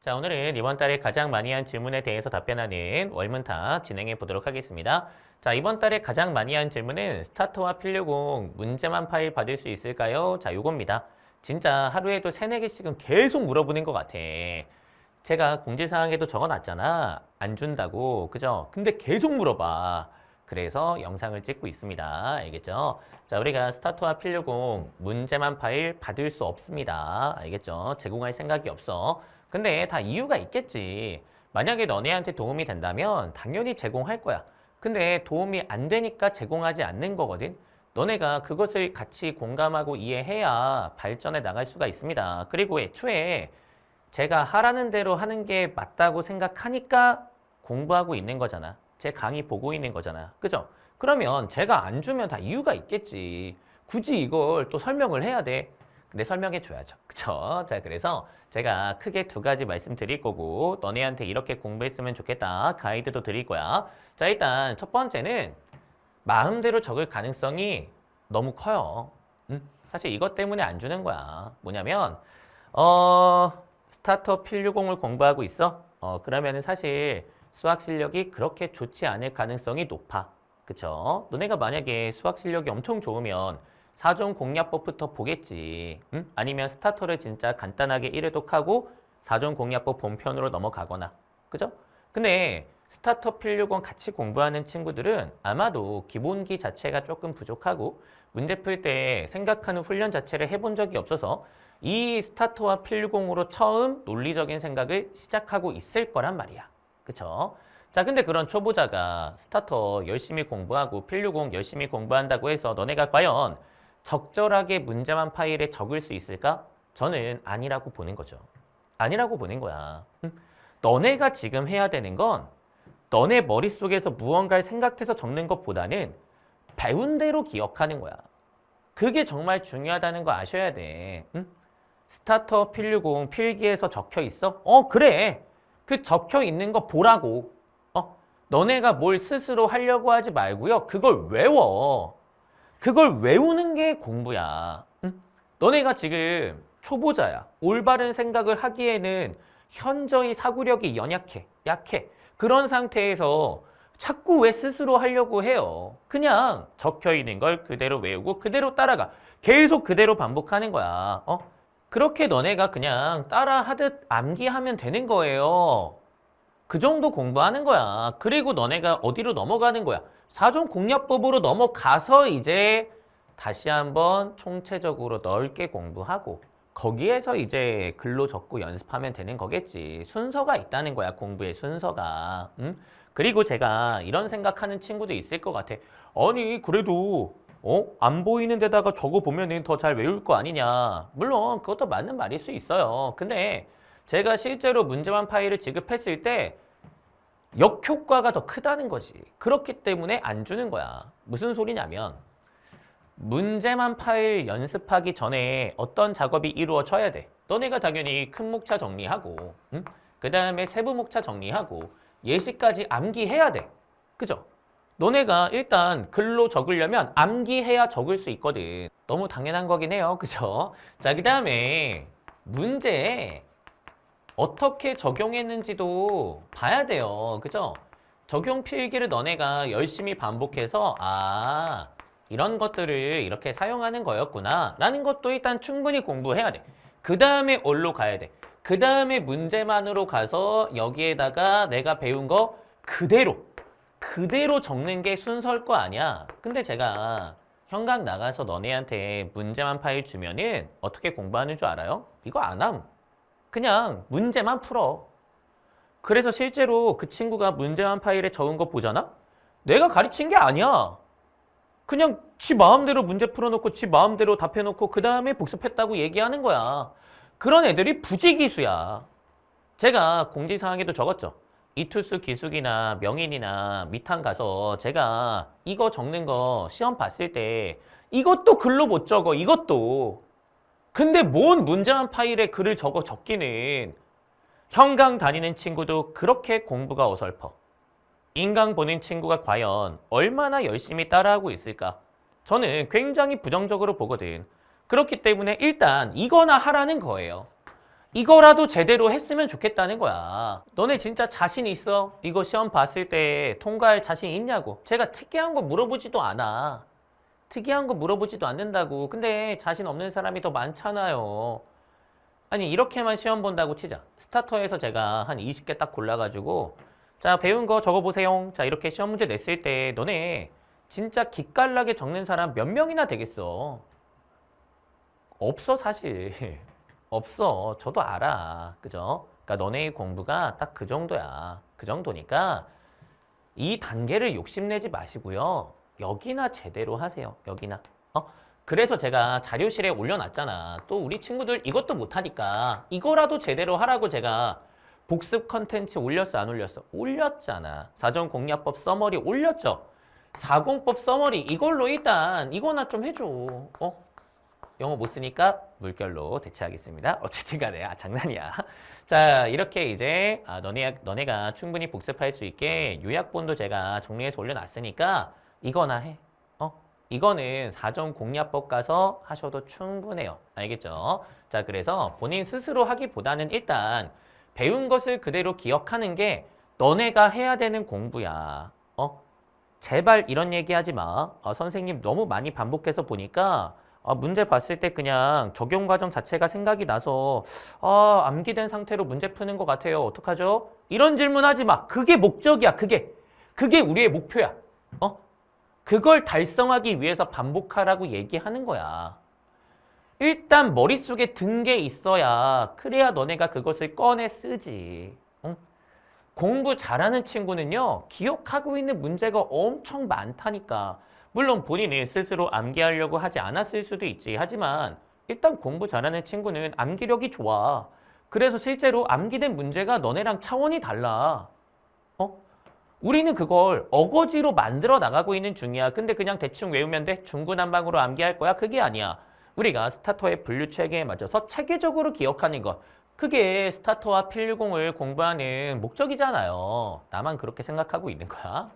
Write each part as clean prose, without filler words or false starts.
자, 오늘은 이번 달에 가장 많이 한 질문에 대해서 답변하는 월문탁 진행해 보도록 하겠습니다. 자, 이번 달에 가장 많이 한 질문은 스타터와 필류공 문제만 파일 받을 수 있을까요? 자, 요겁니다. 진짜 하루에도 3, 4개씩은 계속 물어보는 것 같아. 제가 공지사항에도 적어놨잖아. 안 준다고. 그죠? 근데 계속 물어봐. 그래서 영상을 찍고 있습니다. 알겠죠? 자, 우리가 스타터와 필류공 문제만 파일 받을 수 없습니다. 알겠죠? 제공할 생각이 없어. 근데 다 이유가 있겠지. 만약에 너네한테 도움이 된다면 당연히 제공할 거야. 근데 도움이 안 되니까 제공하지 않는 거거든. 너네가 그것을 같이 공감하고 이해해야 발전해 나갈 수가 있습니다. 그리고 애초에 제가 하라는 대로 하는 게 맞다고 생각하니까 공부하고 있는 거잖아. 제 강의 보고 있는 거잖아. 그죠? 그러면 제가 안 주면 다 이유가 있겠지. 굳이 이걸 또 설명을 해야 돼. 근데 설명해 줘야죠. 그쵸? 자, 그래서 제가 크게 2가지 말씀드릴 거고 너네한테 이렇게 공부했으면 좋겠다. 가이드도 드릴 거야. 자, 일단 첫 번째는 마음대로 적을 가능성이 너무 커요. 사실 이것 때문에 안 주는 거야. 뭐냐면 스타터 필류공을 공부하고 있어? 그러면은 사실 수학 실력이 그렇게 좋지 않을 가능성이 높아. 그쵸? 너네가 만약에 수학 실력이 엄청 좋으면 사전 공략법부터 보겠지. 응? 아니면 스타터를 진짜 간단하게 1회독하고 사전 공략법 본편으로 넘어가거나. 그죠? 근데 스타터 필류공 같이 공부하는 친구들은 아마도 기본기 자체가 조금 부족하고 문제 풀 때 생각하는 훈련 자체를 해본 적이 없어서 이 스타터와 필류공으로 처음 논리적인 생각을 시작하고 있을 거란 말이야. 그쵸? 자, 근데 그런 초보자가 스타터 열심히 공부하고 필류공 열심히 공부한다고 해서 너네가 과연 적절하게 문제만 파일에 적을 수 있을까? 저는 아니라고 보는 거죠. 아니라고 보는 거야. 너네가 지금 해야 되는 건 너네 머릿속에서 무언가를 생각해서 적는 것보다는 배운 대로 기억하는 거야. 그게 정말 중요하다는 거 아셔야 돼. 스타터 필류공 필기에서 적혀 있어? 그래. 그 적혀 있는 거 보라고. 너네가 뭘 스스로 하려고 하지 말고요. 그걸 외워. 그걸 외우는 게 공부야. 너네가 지금 초보자야. 올바른 생각을 하기에는 현저히 사고력이 연약해. 약해. 그런 상태에서 자꾸 왜 스스로 하려고 해요. 그냥 적혀 있는 걸 그대로 외우고 그대로 따라가. 계속 그대로 반복하는 거야. 그렇게 너네가 그냥 따라 하듯 암기하면 되는 거예요. 그 정도 공부하는 거야. 그리고 너네가 어디로 넘어가는 거야. 사전 공략법으로 넘어가서 이제 다시 한번 총체적으로 넓게 공부하고 거기에서 이제 글로 적고 연습하면 되는 거겠지. 순서가 있다는 거야. 공부의 순서가. 그리고 제가 이런 생각하는 친구도 있을 것 같아. 아니 그래도 안 보이는 데다가 적어보면 더 잘 외울 거 아니냐. 물론 그것도 맞는 말일 수 있어요. 근데 제가 실제로 문제만 파일을 지급했을 때 역효과가 더 크다는 거지. 그렇기 때문에 안 주는 거야. 무슨 소리냐면 문제만 파일 연습하기 전에 어떤 작업이 이루어져야 돼. 너네가 당연히 큰 목차 정리하고 그 다음에 세부 목차 정리하고 예시까지 암기해야 돼. 그죠? 너네가 일단 글로 적으려면 암기해야 적을 수 있거든. 너무 당연한 거긴 해요. 그죠? 자, 그 다음에 문제에 어떻게 적용했는지도 봐야 돼요. 그죠? 적용 필기를 너네가 열심히 반복해서 이런 것들을 이렇게 사용하는 거였구나 라는 것도 일단 충분히 공부해야 돼. 그 다음에 어디로 가야 돼? 그 다음에 문제만으로 가서 여기에다가 내가 배운 거 그대로 적는 게 순서일 거 아니야. 근데 제가 현각 나가서 너네한테 문제만 파일 주면은 어떻게 공부하는 줄 알아요? 이거 안 함. 그냥 문제만 풀어. 그래서 실제로 그 친구가 문제만 파일에 적은 거 보잖아? 내가 가르친 게 아니야. 그냥 지 마음대로 문제 풀어놓고 지 마음대로 답해놓고 그 다음에 복습했다고 얘기하는 거야. 그런 애들이 부지기수야. 제가 공지사항에도 적었죠. 이투스 기숙이나 명인이나 미탄 가서 제가 이거 적는 거 시험 봤을 때 이것도 글로 못 적어. 이것도. 근데 뭔 문제만 파일에 글을 적기는 현강 다니는 친구도 그렇게 공부가 어설퍼. 인강 보는 친구가 과연 얼마나 열심히 따라하고 있을까? 저는 굉장히 부정적으로 보거든. 그렇기 때문에 일단 이거나 하라는 거예요. 이거라도 제대로 했으면 좋겠다는 거야. 너네 진짜 자신 있어? 이거 시험 봤을 때 통과할 자신 있냐고. 제가 특이한 거 물어보지도 않아. 특이한 거 물어보지도 않는다고. 근데 자신 없는 사람이 더 많잖아요. 아니 이렇게만 시험 본다고 치자. 스타터에서 제가 한 20개 딱 골라가지고 자 배운 거 적어보세요. 자 이렇게 시험 문제 냈을 때 너네 진짜 기깔나게 적는 사람 몇 명이나 되겠어? 없어 사실. 없어. 저도 알아. 그죠? 그러니까 너네의 공부가 딱 그 정도야. 그 정도니까 이 단계를 욕심내지 마시고요. 여기나 제대로 하세요. 여기나. 그래서 제가 자료실에 올려놨잖아. 또 우리 친구들 이것도 못하니까 이거라도 제대로 하라고 제가 복습 컨텐츠 올렸어 안 올렸어? 올렸잖아. 사전공략법 서머리 올렸죠? 사공법 서머리 이걸로 일단 이거나 좀 해줘. 영어 못 쓰니까 물결로 대체하겠습니다. 어쨌든 간에 장난이야. 자 이렇게 이제 너네가 충분히 복습할 수 있게 요약본도 제가 정리해서 올려놨으니까 이거나 해. 이거는 사전공략법 가서 하셔도 충분해요. 알겠죠? 자 그래서 본인 스스로 하기보다는 일단 배운 것을 그대로 기억하는 게 너네가 해야 되는 공부야. 제발 이런 얘기 하지 마. 선생님 너무 많이 반복해서 보니까 문제 봤을 때 그냥 적용 과정 자체가 생각이 나서 암기된 상태로 문제 푸는 것 같아요. 어떡하죠? 이런 질문 하지 마. 그게 목적이야. 그게 우리의 목표야. 그걸 달성하기 위해서 반복하라고 얘기하는 거야. 일단 머릿속에 든 게 있어야 그래야 너네가 그것을 꺼내 쓰지. 공부 잘하는 친구는요. 기억하고 있는 문제가 엄청 많다니까. 물론 본인이 스스로 암기하려고 하지 않았을 수도 있지. 하지만 일단 공부 잘하는 친구는 암기력이 좋아. 그래서 실제로 암기된 문제가 너네랑 차원이 달라. 우리는 그걸 어거지로 만들어 나가고 있는 중이야. 근데 그냥 대충 외우면 돼? 중구난방으로 암기할 거야? 그게 아니야. 우리가 스타터의 분류 체계에 맞춰서 체계적으로 기억하는 것. 그게 스타터와 필유공을 공부하는 목적이잖아요. 나만 그렇게 생각하고 있는 거야.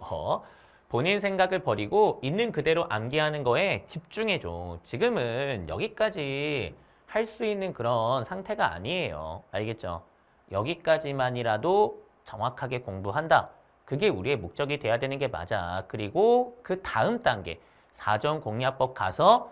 본인 생각을 버리고 있는 그대로 암기하는 거에 집중해줘. 지금은 여기까지 할 수 있는 그런 상태가 아니에요. 알겠죠? 여기까지만이라도 정확하게 공부한다. 그게 우리의 목적이 돼야 되는 게 맞아. 그리고 그 다음 단계 사전공략법 가서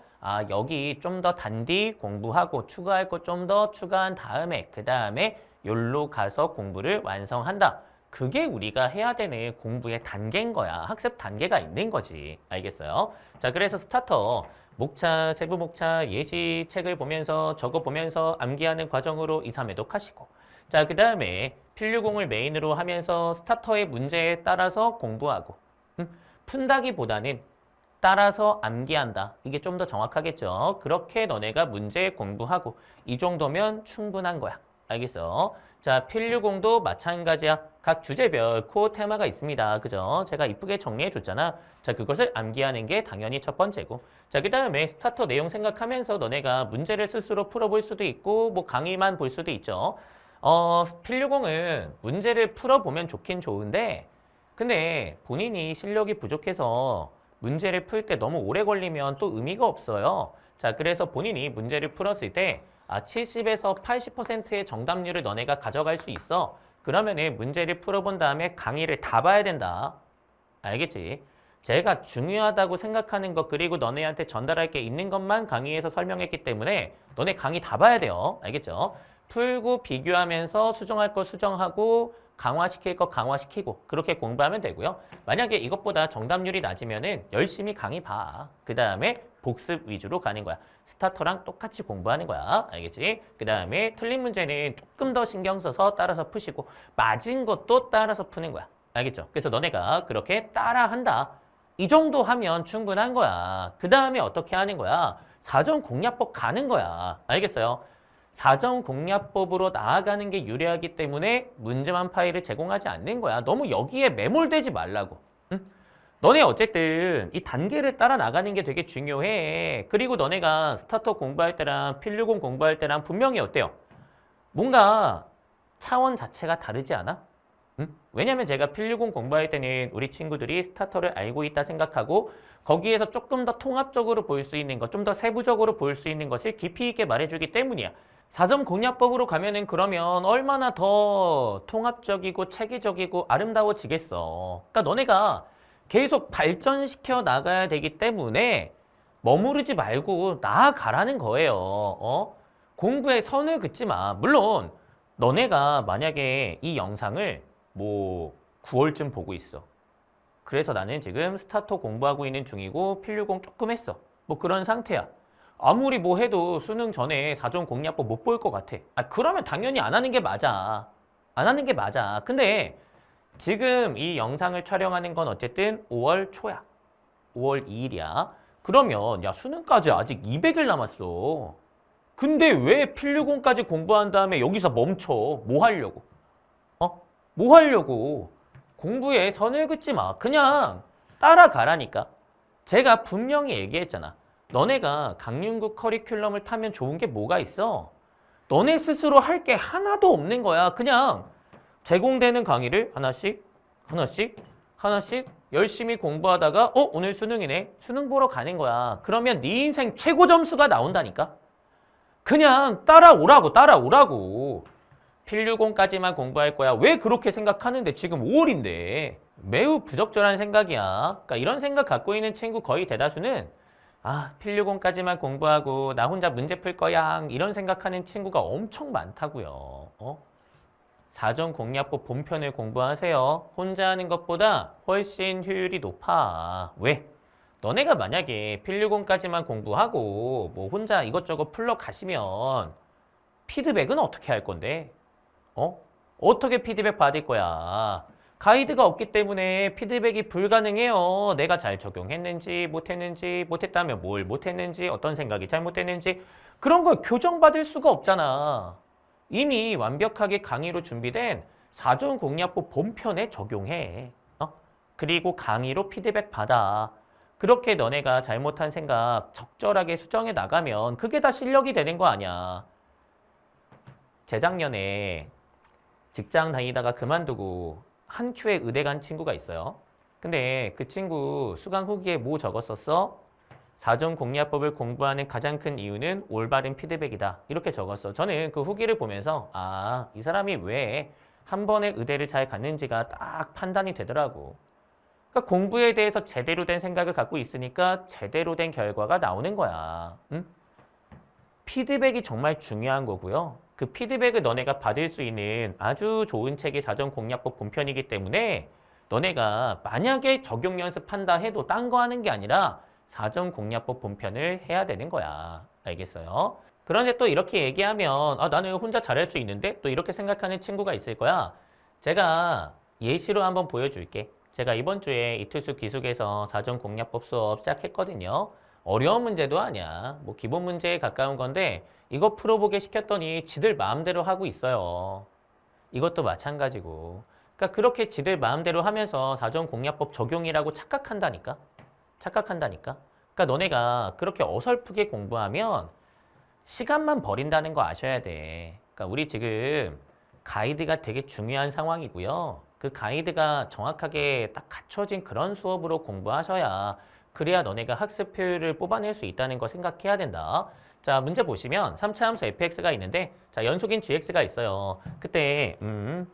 여기 좀 더 단디 공부하고 추가할 것 좀 더 추가한 다음에 그 다음에 여기로 가서 공부를 완성한다. 그게 우리가 해야 되는 공부의 단계인 거야. 학습 단계가 있는 거지. 알겠어요? 자, 그래서 스타터 목차, 세부 목차, 예시 책을 보면서 적어보면서 암기하는 과정으로 2, 3회독 하시고 자, 그 다음에 필유공을 메인으로 하면서 스타터의 문제에 따라서 공부하고 푼다기보다는 따라서 암기한다. 이게 좀 더 정확하겠죠. 그렇게 너네가 문제 공부하고 이 정도면 충분한 거야. 알겠어? 자, 필유공도 마찬가지야. 각 주제별 코어 테마가 있습니다. 그죠? 제가 이쁘게 정리해 줬잖아. 자, 그것을 암기하는 게 당연히 첫 번째고. 자, 그 다음에 스타터 내용 생각하면서 너네가 문제를 스스로 풀어볼 수도 있고 뭐 강의만 볼 수도 있죠. 필유공은 문제를 풀어보면 좋긴 좋은데 근데 본인이 실력이 부족해서 문제를 풀 때 너무 오래 걸리면 또 의미가 없어요. 자, 그래서 본인이 문제를 풀었을 때 70에서 80%의 정답률을 너네가 가져갈 수 있어. 그러면은 문제를 풀어본 다음에 강의를 다 봐야 된다. 알겠지? 제가 중요하다고 생각하는 것 그리고 너네한테 전달할 게 있는 것만 강의에서 설명했기 때문에 너네 강의 다 봐야 돼요. 알겠죠? 풀고 비교하면서 수정할 거 수정하고 강화시킬 거 강화시키고 그렇게 공부하면 되고요. 만약에 이것보다 정답률이 낮으면은 열심히 강의 봐. 그 다음에 복습 위주로 가는 거야. 스타터랑 똑같이 공부하는 거야. 알겠지? 그 다음에 틀린 문제는 조금 더 신경 써서 따라서 푸시고 맞은 것도 따라서 푸는 거야. 알겠죠? 그래서 너네가 그렇게 따라한다. 이 정도 하면 충분한 거야. 그 다음에 어떻게 하는 거야? 사전공략법 가는 거야. 알겠어요? 사전공략법으로 나아가는 게 유리하기 때문에 문제만 파일을 제공하지 않는 거야. 너무 여기에 매몰되지 말라고. 응? 너네 어쨌든 이 단계를 따라 나가는 게 되게 중요해. 그리고 너네가 스타터 공부할 때랑 필유공 공부할 때랑 분명히 어때요? 뭔가 차원 자체가 다르지 않아? 응? 왜냐면 제가 필유공 공부할 때는 우리 친구들이 스타터를 알고 있다 생각하고 거기에서 조금 더 통합적으로 볼 수 있는 것, 좀 더 세부적으로 볼 수 있는 것을 깊이 있게 말해주기 때문이야. 4점 공략법으로 가면은 그러면 얼마나 더 통합적이고 체계적이고 아름다워지겠어. 그러니까 너네가 계속 발전시켜 나가야 되기 때문에 머무르지 말고 나아가라는 거예요. 공부에 선을 긋지 마. 물론 너네가 만약에 이 영상을 뭐 9월쯤 보고 있어. 그래서 나는 지금 스타터 공부하고 있는 중이고 필류공 조금 했어. 뭐 그런 상태야. 아무리 뭐 해도 수능 전에 4종 공략법 못 볼 것 같아. 그러면 당연히 안 하는 게 맞아. 안 하는 게 맞아. 근데 지금 이 영상을 촬영하는 건 어쨌든 5월 초야. 5월 2일이야. 그러면 야 수능까지 아직 200일 남았어. 근데 왜 필류공까지 공부한 다음에 여기서 멈춰? 뭐 하려고? 뭐 하려고? 공부에 선을 긋지 마. 그냥 따라가라니까. 제가 분명히 얘기했잖아. 너네가 강윤구 커리큘럼을 타면 좋은 게 뭐가 있어? 너네 스스로 할 게 하나도 없는 거야. 그냥 제공되는 강의를 하나씩 열심히 공부하다가 오늘 수능이네. 수능 보러 가는 거야. 그러면 네 인생 최고 점수가 나온다니까. 그냥 따라오라고. 필류공까지만 공부할 거야. 왜 그렇게 생각하는데 지금 5월인데. 매우 부적절한 생각이야. 그러니까 이런 생각 갖고 있는 친구 거의 대다수는 필류공까지만 공부하고 나 혼자 문제 풀 거야. 이런 생각하는 친구가 엄청 많다고요. 4종 공략법 본편을 공부하세요. 혼자 하는 것보다 훨씬 효율이 높아. 왜? 너네가 만약에 필류공까지만 공부하고 뭐 혼자 이것저것 풀러 가시면 피드백은 어떻게 할 건데? 어떻게 피드백 받을 거야? 가이드가 없기 때문에 피드백이 불가능해요. 내가 잘 적용했는지 못했는지 못했다면 뭘 못했는지 어떤 생각이 잘못됐는지 그런 걸 교정받을 수가 없잖아. 이미 완벽하게 강의로 준비된 4종 공략법 본편에 적용해. 그리고 강의로 피드백 받아. 그렇게 너네가 잘못한 생각 적절하게 수정해 나가면 그게 다 실력이 되는 거 아니야. 재작년에 직장 다니다가 그만두고 한 큐에 의대 간 친구가 있어요. 근데 그 친구 수강 후기에 뭐 적었었어? 4종 공략법을 공부하는 가장 큰 이유는 올바른 피드백이다. 이렇게 적었어. 저는 그 후기를 보면서 이 사람이 왜 한 번에 의대를 잘 갔는지가 딱 판단이 되더라고. 그러니까 공부에 대해서 제대로 된 생각을 갖고 있으니까 제대로 된 결과가 나오는 거야. 응? 피드백이 정말 중요한 거고요. 그 피드백을 너네가 받을 수 있는 아주 좋은 책이 4종 공략법 본편이기 때문에 너네가 만약에 적용 연습한다 해도 딴 거 하는 게 아니라 4종 공략법 본편을 해야 되는 거야. 알겠어요? 그런데 또 이렇게 얘기하면 나는 혼자 잘할 수 있는데? 또 이렇게 생각하는 친구가 있을 거야. 제가 예시로 한번 보여줄게. 제가 이번 주에 이투수 기숙에서 4종 공략법 수업 시작했거든요. 어려운 문제도 아니야. 뭐 기본 문제에 가까운 건데 이거 풀어보게 시켰더니 지들 마음대로 하고 있어요. 이것도 마찬가지고. 그러니까 그렇게 지들 마음대로 하면서 4종 공략법 적용이라고 착각한다니까. 그러니까 너네가 그렇게 어설프게 공부하면 시간만 버린다는 거 아셔야 돼. 그러니까 우리 지금 가이드가 되게 중요한 상황이고요. 그 가이드가 정확하게 딱 갖춰진 그런 수업으로 공부하셔야 그래야 너네가 학습 효율을 뽑아낼 수 있다는 거 생각해야 된다. 자, 문제 보시면 3차 함수 fx가 있는데 자, 연속인 gx가 있어요. 그때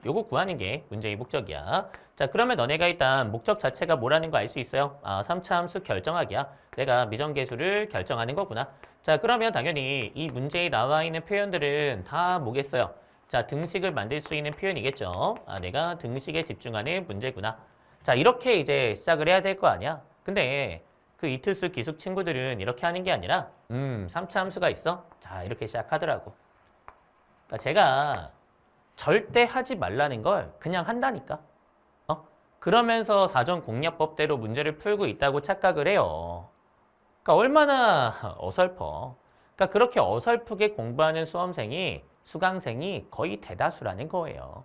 요거 구하는 게 문제의 목적이야. 자, 그러면 너네가 일단 목적 자체가 뭐라는 거 알 수 있어요? 3차 함수 결정하기야. 내가 미정계수를 결정하는 거구나. 자, 그러면 당연히 이 문제에 나와 있는 표현들은 다 뭐겠어요? 자, 등식을 만들 수 있는 표현이겠죠. 내가 등식에 집중하는 문제구나. 자, 이렇게 이제 시작을 해야 될 거 아니야. 근데 그 이투수 기숙 친구들은 이렇게 하는 게 아니라 3차 함수가 있어? 자, 이렇게 시작하더라고. 그러니까 제가 절대 하지 말라는 걸 그냥 한다니까. 그러면서 4종 공략법대로 문제를 풀고 있다고 착각을 해요. 그러니까 얼마나 어설퍼. 그러니까 그렇게 어설프게 공부하는 수강생이 거의 대다수라는 거예요.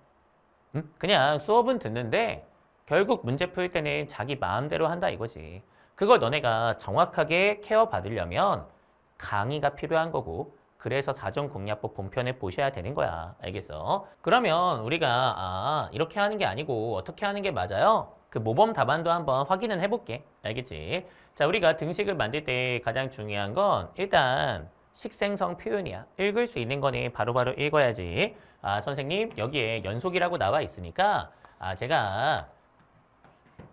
그냥 수업은 듣는데 결국 문제 풀 때는 자기 마음대로 한다 이거지. 그걸 너네가 정확하게 케어받으려면 강의가 필요한 거고 그래서 4종 공략법 본편을 보셔야 되는 거야. 알겠어? 그러면 우리가 이렇게 하는 게 아니고 어떻게 하는 게 맞아요? 그 모범 답안도 한번 확인은 해볼게. 알겠지? 자, 우리가 등식을 만들 때 가장 중요한 건 일단 식생성 표현이야. 읽을 수 있는 거니 바로바로 읽어야지. 아, 선생님 여기에 연속이라고 나와 있으니까 제가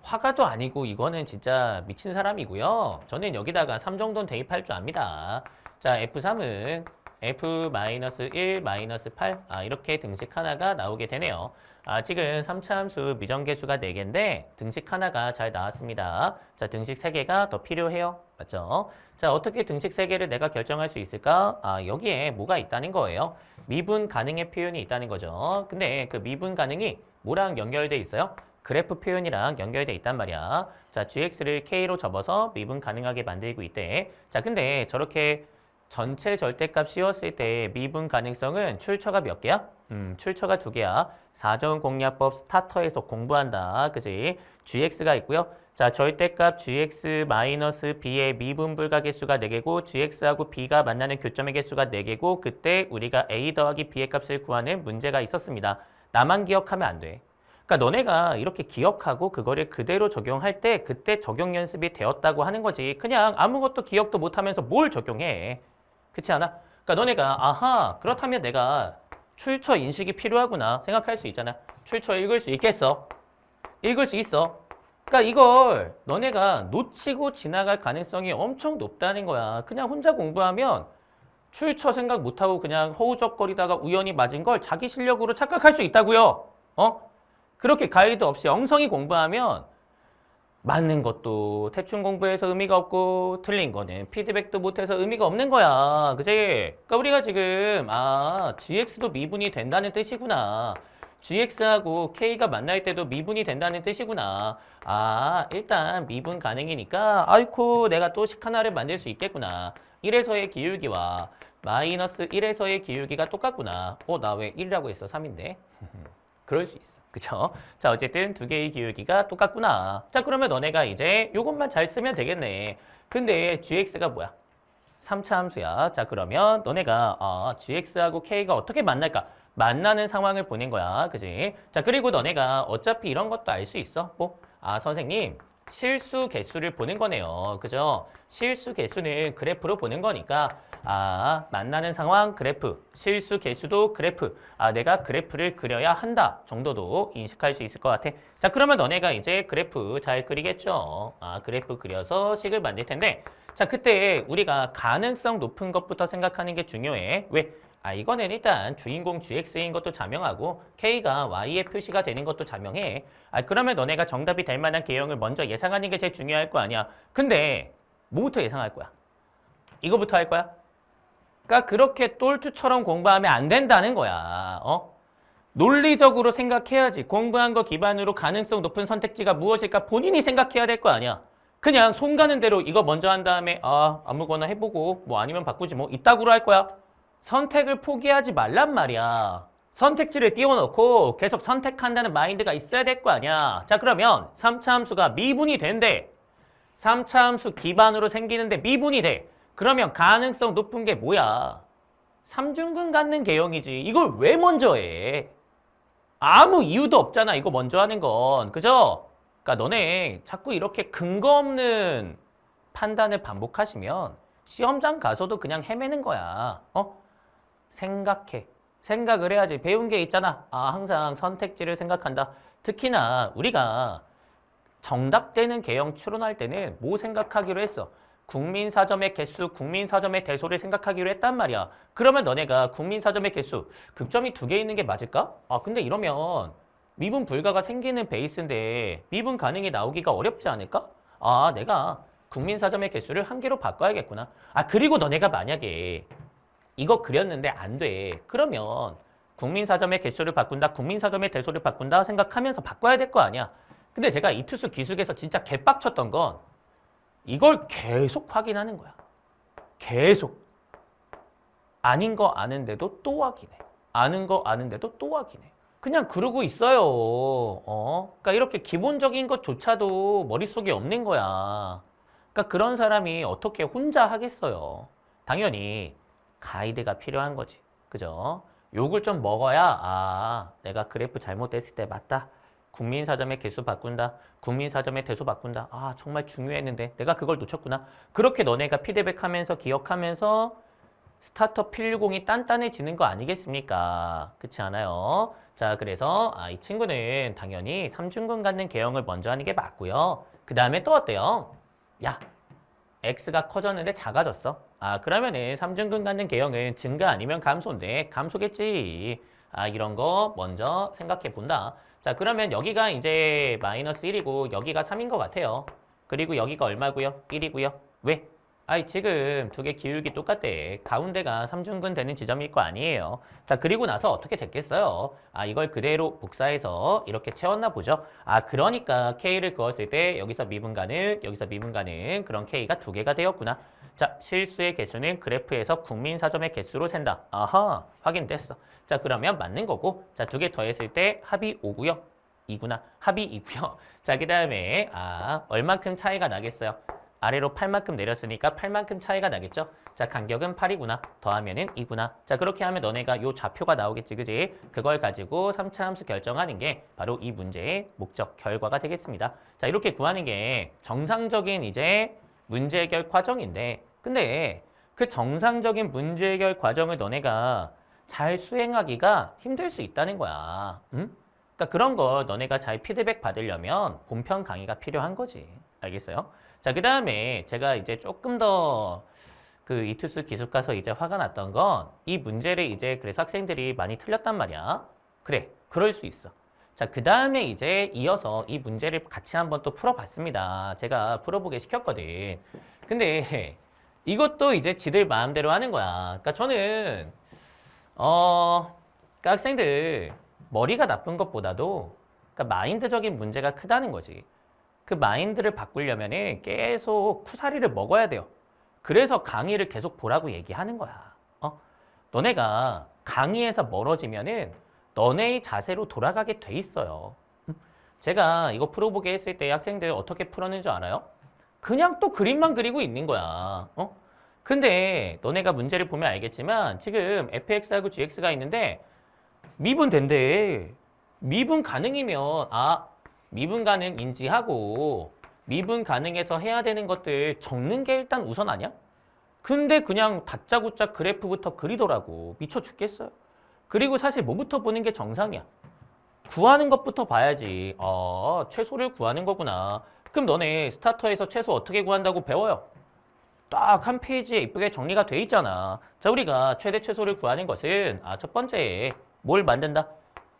화가도 아니고 이거는 진짜 미친 사람이고요. 저는 여기다가 3 정도는 대입할 줄 압니다. 자, F3은 F-1, -8 이렇게 등식 하나가 나오게 되네요. 지금 3차 함수 미정계수가 4개인데 등식 하나가 잘 나왔습니다. 자, 등식 3개가 더 필요해요. 맞죠? 자, 어떻게 등식 3개를 내가 결정할 수 있을까? 여기에 뭐가 있다는 거예요? 미분 가능의 표현이 있다는 거죠. 근데 그 미분 가능이 뭐랑 연결돼 있어요? 그래프 표현이랑 연결돼 있단 말이야. 자, gx를 k로 접어서 미분 가능하게 만들고 있대. 자, 근데 저렇게 전체 절대값 씌웠을 때 미분 가능성은 출처가 몇 개야? 출처가 2개야. 4정 공략법 스타터에서 공부한다. 그지? gx가 있고요. 자, 절대값 gx-b의 미분 불가 개수가 4개고 gx하고 b가 만나는 교점의 개수가 4개고 그때 우리가 a 더하기 b의 값을 구하는 문제가 있었습니다. 나만 기억하면 안 돼. 그러니까 너네가 이렇게 기억하고 그거를 그대로 적용할 때 그때 적용 연습이 되었다고 하는 거지. 그냥 아무것도 기억도 못하면서 뭘 적용해. 그렇지 않아? 그러니까 너네가 아하 그렇다면 내가 출처 인식이 필요하구나 생각할 수 있잖아. 출처 읽을 수 있겠어? 읽을 수 있어. 그러니까 이걸 너네가 놓치고 지나갈 가능성이 엄청 높다는 거야. 그냥 혼자 공부하면 출처 생각 못하고 그냥 허우적거리다가 우연히 맞은 걸 자기 실력으로 착각할 수 있다고요. 그렇게 가이드 없이 엉성히 공부하면 맞는 것도 대충 공부해서 의미가 없고 틀린 거는 피드백도 못해서 의미가 없는 거야. 그지? 그러니까 우리가 지금 gx도 미분이 된다는 뜻이구나. gx하고 k가 만날 때도 미분이 된다는 뜻이구나. 일단 미분 가능이니까 아이쿠 내가 또 식 하나를 만들 수 있겠구나. 1에서의 기울기와 -1에서의 기울기가 똑같구나. 나 왜 1이라고 했어? 3인데. 그럴 수 있어. 그쵸? 자, 어쨌든 2개의 기울기가 똑같구나. 자, 그러면 너네가 이제 이것만 잘 쓰면 되겠네. 근데 gx가 뭐야? 3차 함수야. 자, 그러면 너네가 gx하고 k가 어떻게 만날까? 만나는 상황을 보낸 거야. 그지? 자, 그리고 너네가 어차피 이런 것도 알 수 있어. 선생님, 실수 개수를 보는 거네요. 그죠? 실수 개수는 그래프로 보는 거니까 만나는 상황 그래프, 실수 개수도 그래프. 내가 그래프를 그려야 한다 정도도 인식할 수 있을 것 같아. 자, 그러면 너네가 이제 그래프 잘 그리겠죠? 그래프 그려서 식을 만들 텐데 자, 그때 우리가 가능성 높은 것부터 생각하는 게 중요해. 왜? 이거는 일단 주인공 gx인 것도 자명하고 k가 y의 표시가 되는 것도 자명해. 그러면 너네가 정답이 될 만한 개형을 먼저 예상하는 게 제일 중요할 거 아니야. 근데 뭐부터 예상할 거야? 이거부터 할 거야? 그러니까 그렇게 똘추처럼 공부하면 안 된다는 거야. 논리적으로 생각해야지. 공부한 거 기반으로 가능성 높은 선택지가 무엇일까 본인이 생각해야 될 거 아니야. 그냥 손 가는 대로 이거 먼저 한 다음에 아무거나 해보고 뭐 아니면 바꾸지 뭐 이따구로 할 거야. 선택을 포기하지 말란 말이야. 선택지를 띄워놓고 계속 선택한다는 마인드가 있어야 될 거 아니야. 자, 그러면 3차 함수가 미분이 된대. 3차 함수 기반으로 생기는데 미분이 돼. 그러면 가능성 높은 게 뭐야? 삼중근 갖는 개형이지. 이걸 왜 먼저 해? 아무 이유도 없잖아. 이거 먼저 하는 건. 그죠? 그러니까 너네 자꾸 이렇게 근거 없는 판단을 반복하시면 시험장 가서도 그냥 헤매는 거야. 생각해. 생각을 해야지. 배운 게 있잖아. 항상 선택지를 생각한다. 특히나 우리가 정답되는 개형 추론할 때는 뭐 생각하기로 했어? 국민사점의 개수, 국민사점의 대소를 생각하기로 했단 말이야. 그러면 너네가 국민사점의 개수, 급점이 2개 있는 게 맞을까? 근데 이러면 미분 불가가 생기는 베이스인데 미분 가능이 나오기가 어렵지 않을까? 내가 국민사점의 개수를 1개로 바꿔야겠구나. 그리고 너네가 만약에 이거 그렸는데 안 돼. 그러면 국민사점의 개수를 바꾼다, 국민사점의 대소를 바꾼다 생각하면서 바꿔야 될 거 아니야. 근데 제가 이 투수 기숙에서 진짜 개빡쳤던 건 이걸 계속 확인하는 거야. 계속. 아닌 거 아는데도 또 확인해. 아는 거 아는데도 또 확인해. 그냥 그러고 있어요. 그러니까 이렇게 기본적인 것조차도 머릿속에 없는 거야. 그러니까 그런 사람이 어떻게 혼자 하겠어요. 당연히 가이드가 필요한 거지. 그죠? 욕을 좀 먹어야 내가 그래프 잘못됐을 때 맞다. 국민사점의 개수 바꾼다. 국민사점의 대수 바꾼다. 정말 중요했는데 내가 그걸 놓쳤구나. 그렇게 너네가 피드백하면서 기억하면서 스타터 필공이 단단해지는 거 아니겠습니까? 그렇지 않아요? 자, 그래서 이 친구는 당연히 삼중근 갖는 개형을 먼저 하는 게 맞고요. 그 다음에 또 어때요? 야, x가 커졌는데 작아졌어. 그러면은 삼중근 갖는 개형은 증가 아니면 감소인데 감소겠지. 이런 거 먼저 생각해 본다. 자, 그러면 여기가 이제 마이너스 1이고 여기가 3인 것 같아요. 그리고 여기가 얼마고요? 1이고요. 왜? 지금 두 개 기울기 똑같대. 가운데가 삼중근 되는 지점일 거 아니에요. 자, 그리고 나서 어떻게 됐겠어요? 이걸 그대로 복사해서 이렇게 채웠나 보죠. 그러니까 K를 그었을 때 여기서 미분가능, 여기서 미분가능 그런 K가 두 개가 되었구나. 자, 실수의 개수는 그래프에서 국민사점의 개수로 센다. 아하, 확인됐어. 자, 그러면 맞는 거고. 자, 두 개 더했을 때 합이 5고요. 2구나. 합이 2고요. 자, 그 다음에 얼만큼 차이가 나겠어요? 아래로 8만큼 내렸으니까 8만큼 차이가 나겠죠? 자, 간격은 8이구나. 더하면은 2구나. 자, 그렇게 하면 너네가 요 좌표가 나오겠지, 그지? 그걸 가지고 3차 함수 결정하는 게 바로 이 문제의 목적, 결과가 되겠습니다. 자, 이렇게 구하는 게 정상적인 이제 문제 해결 과정인데, 근데 그 정상적인 문제 해결 과정을 너네가 잘 수행하기가 힘들 수 있다는 거야. 응? 그러니까 그런 거 너네가 잘 피드백 받으려면 본편 강의가 필요한 거지. 알겠어요? 자, 그 다음에 제가 이제 조금 더 그 이투스 기숙가서 이제 화가 났던 건 이 문제를 이제 그래서 학생들이 많이 틀렸단 말이야. 그래, 그럴 수 있어. 자, 그 다음에 이제 이어서 이 문제를 같이 한번 또 풀어봤습니다. 제가 풀어보게 시켰거든. 근데 이것도 이제 지들 마음대로 하는 거야. 그러니까 저는 그러니까 학생들 머리가 나쁜 것보다도 그러니까 마인드적인 문제가 크다는 거지. 그 마인드를 바꾸려면은 계속 쿠사리를 먹어야 돼요. 그래서 강의를 계속 보라고 얘기하는 거야. 너네가 강의에서 멀어지면은 너네의 자세로 돌아가게 돼 있어요. 제가 이거 풀어보게 했을 때 학생들 어떻게 풀었는 줄 알아요? 그냥 또 그림만 그리고 있는 거야. 근데 너네가 문제를 보면 알겠지만 지금 fx하고 gx가 있는데 미분 된대. 미분 가능이면 미분 가능 인지하고 미분 가능해서 해야 되는 것들 적는 게 일단 우선 아니야? 근데 그냥 다짜고짜 그래프부터 그리더라고. 미쳐 죽겠어요. 그리고 사실 뭐부터 보는 게 정상이야? 구하는 것부터 봐야지. 최소를 구하는 거구나. 그럼 너네 스타터에서 최소 어떻게 구한다고 배워요? 딱 한 페이지에 이쁘게 정리가 돼 있잖아. 자, 우리가 최대 최소를 구하는 것은 첫 번째 뭘 만든다?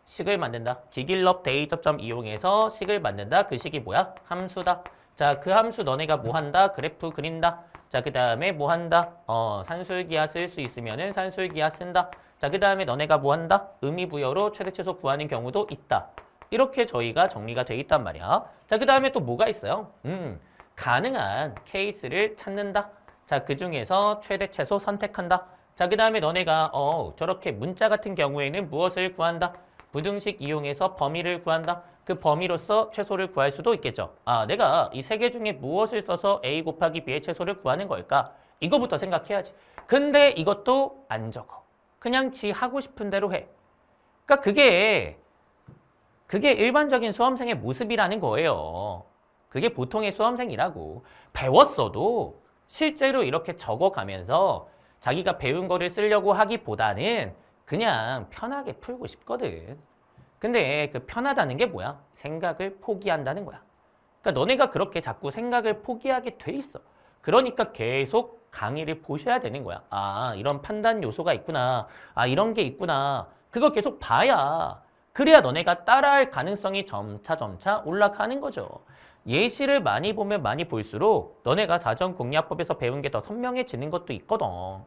식을 만든다. 기길럽 데이터점 이용해서 식을 만든다. 그 식이 뭐야? 함수다. 자, 그 함수 너네가 뭐 한다? 그래프 그린다. 자, 그 다음에 뭐 한다? 산술기하 쓸 수 있으면은 산술기하 쓴다. 자, 그 다음에 너네가 뭐 한다? 의미부여로 최대 최소 구하는 경우도 있다. 이렇게 저희가 정리가 돼 있단 말이야. 자, 그 다음에 또 뭐가 있어요? 가능한 케이스를 찾는다. 자, 그 중에서 최대 최소 선택한다. 자, 그 다음에 너네가 저렇게 문자 같은 경우에는 무엇을 구한다? 부등식 이용해서 범위를 구한다. 그 범위로서 최소를 구할 수도 있겠죠. 내가 이 세 개 중에 무엇을 써서 A 곱하기 B의 최소를 구하는 걸까? 이거부터 생각해야지. 근데 이것도 안 적어. 그냥 지 하고 싶은 대로 해. 그러니까 그게 일반적인 수험생의 모습이라는 거예요. 그게 보통의 수험생이라고. 배웠어도 실제로 이렇게 적어가면서 자기가 배운 거를 쓰려고 하기보다는 그냥 편하게 풀고 싶거든. 근데 그 편하다는 게 뭐야? 생각을 포기한다는 거야. 그러니까 너네가 그렇게 자꾸 생각을 포기하게 돼 있어. 그러니까 계속 강의를 보셔야 되는 거야. 이런 판단 요소가 있구나. 이런 게 있구나. 그거 계속 봐야 그래야 너네가 따라할 가능성이 점차 올라가는 거죠. 예시를 많이 보면 많이 볼수록 너네가 사전공략법에서 배운 게 더 선명해지는 것도 있거든.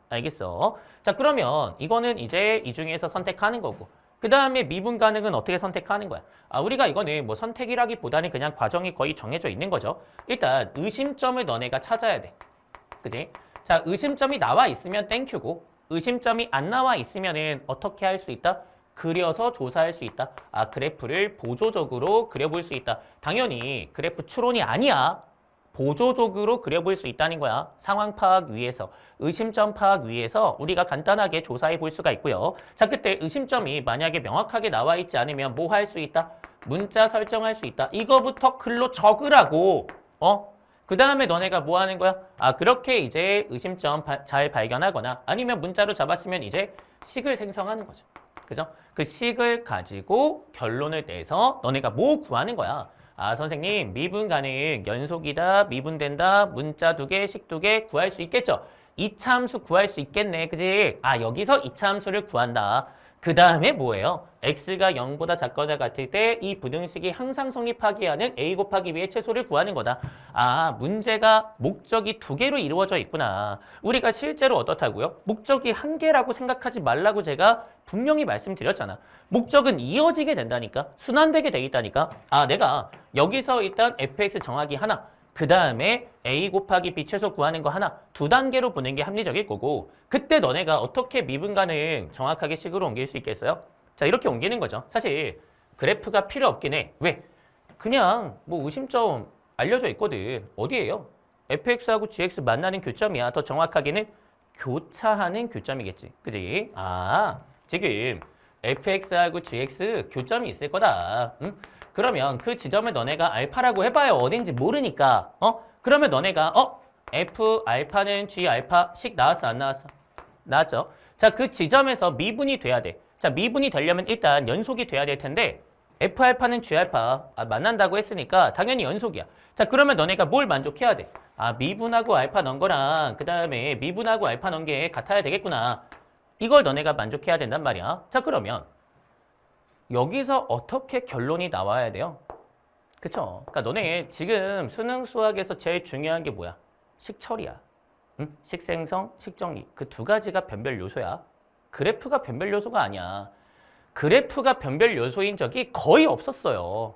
알겠어? 자, 그러면 이거는 이제 이 중에서 선택하는 거고. 그 다음에 미분 가능은 어떻게 선택하는 거야? 우리가 이거는 뭐 선택이라기보다는 그냥 과정이 거의 정해져 있는 거죠. 일단 의심점을 너네가 찾아야 돼. 그지? 자, 의심점이 나와 있으면 땡큐고 의심점이 안 나와 있으면은 어떻게 할 수 있다? 그려서 조사할 수 있다. 그래프를 보조적으로 그려볼 수 있다. 당연히 그래프 추론이 아니야. 보조적으로 그려볼 수 있다는 거야. 상황 파악 위해서, 의심점 파악 위해서 우리가 간단하게 조사해 볼 수가 있고요. 자, 그때 의심점이 만약에 명확하게 나와 있지 않으면 뭐 할 수 있다? 문자 설정할 수 있다. 이거부터 글로 적으라고. 그 다음에 너네가 뭐 하는 거야? 아, 그렇게 이제 의심점 잘 발견하거나 아니면 문자로 잡았으면 이제 식을 생성하는 거죠. 그죠? 그 식을 가지고 결론을 내서 너네가 뭐 구하는 거야? 아, 선생님, 미분 가능, 연속이다, 미분된다, 문자 2개, 식 2개 구할 수 있겠죠? 이차 함수 구할 수 있겠네. 그지? 아, 여기서 이차 함수를 구한다. 그 다음에 뭐예요? x가 0보다 작거나 같을 때 이 부등식이 항상 성립하게 하는 a 곱하기 b의 최소를 구하는 거다. 아, 문제가 목적이 2개로 이루어져 있구나. 우리가 실제로 어떻다고요? 목적이 1개라고 생각하지 말라고 제가 분명히 말씀드렸잖아. 목적은 이어지게 된다니까. 순환되게 돼 있다니까. 아, 내가 여기서 일단 fx 정하기 하나, 그 다음에 a 곱하기 b 최소 구하는 거 하나, 2단계로 보는 게 합리적일 거고, 그때 너네가 어떻게 미분간을 정확하게 식으로 옮길 수 있겠어요? 자, 이렇게 옮기는 거죠. 사실 그래프가 필요 없긴 해. 왜? 그냥 뭐 의심점 알려져 있거든. 어디예요? fx하고 gx 만나는 교점이야. 더 정확하게는 교차하는 교점이겠지. 그지? 아, 지금 fx하고 gx 교점이 있을 거다. 응? 그러면 그 지점을 너네가 알파라고 해봐요. 어딘지 모르니까. 그러면 너네가 f 알파는 g 알파식 나왔어 안 나왔어? 나왔죠. 자, 그 지점에서 미분이 돼야 돼. 자, 미분이 되려면 일단 연속이 돼야 될 텐데 f 알파는 g 알파 만난다고 했으니까 당연히 연속이야. 자, 그러면 너네가 뭘 만족해야 돼? 아, 미분하고 알파 넣은 거랑 그 다음에 미분하고 알파 넣은 게 같아야 되겠구나. 이걸 너네가 만족해야 된단 말이야. 자, 그러면 여기서 어떻게 결론이 나와야 돼요? 그쵸? 그러니까 너네 지금 수능 수학에서 제일 중요한 게 뭐야? 식처리야. 응? 식생성, 식정리. 그 2가지가 변별 요소야. 그래프가 변별 요소가 아니야. 그래프가 변별 요소인 적이 거의 없었어요.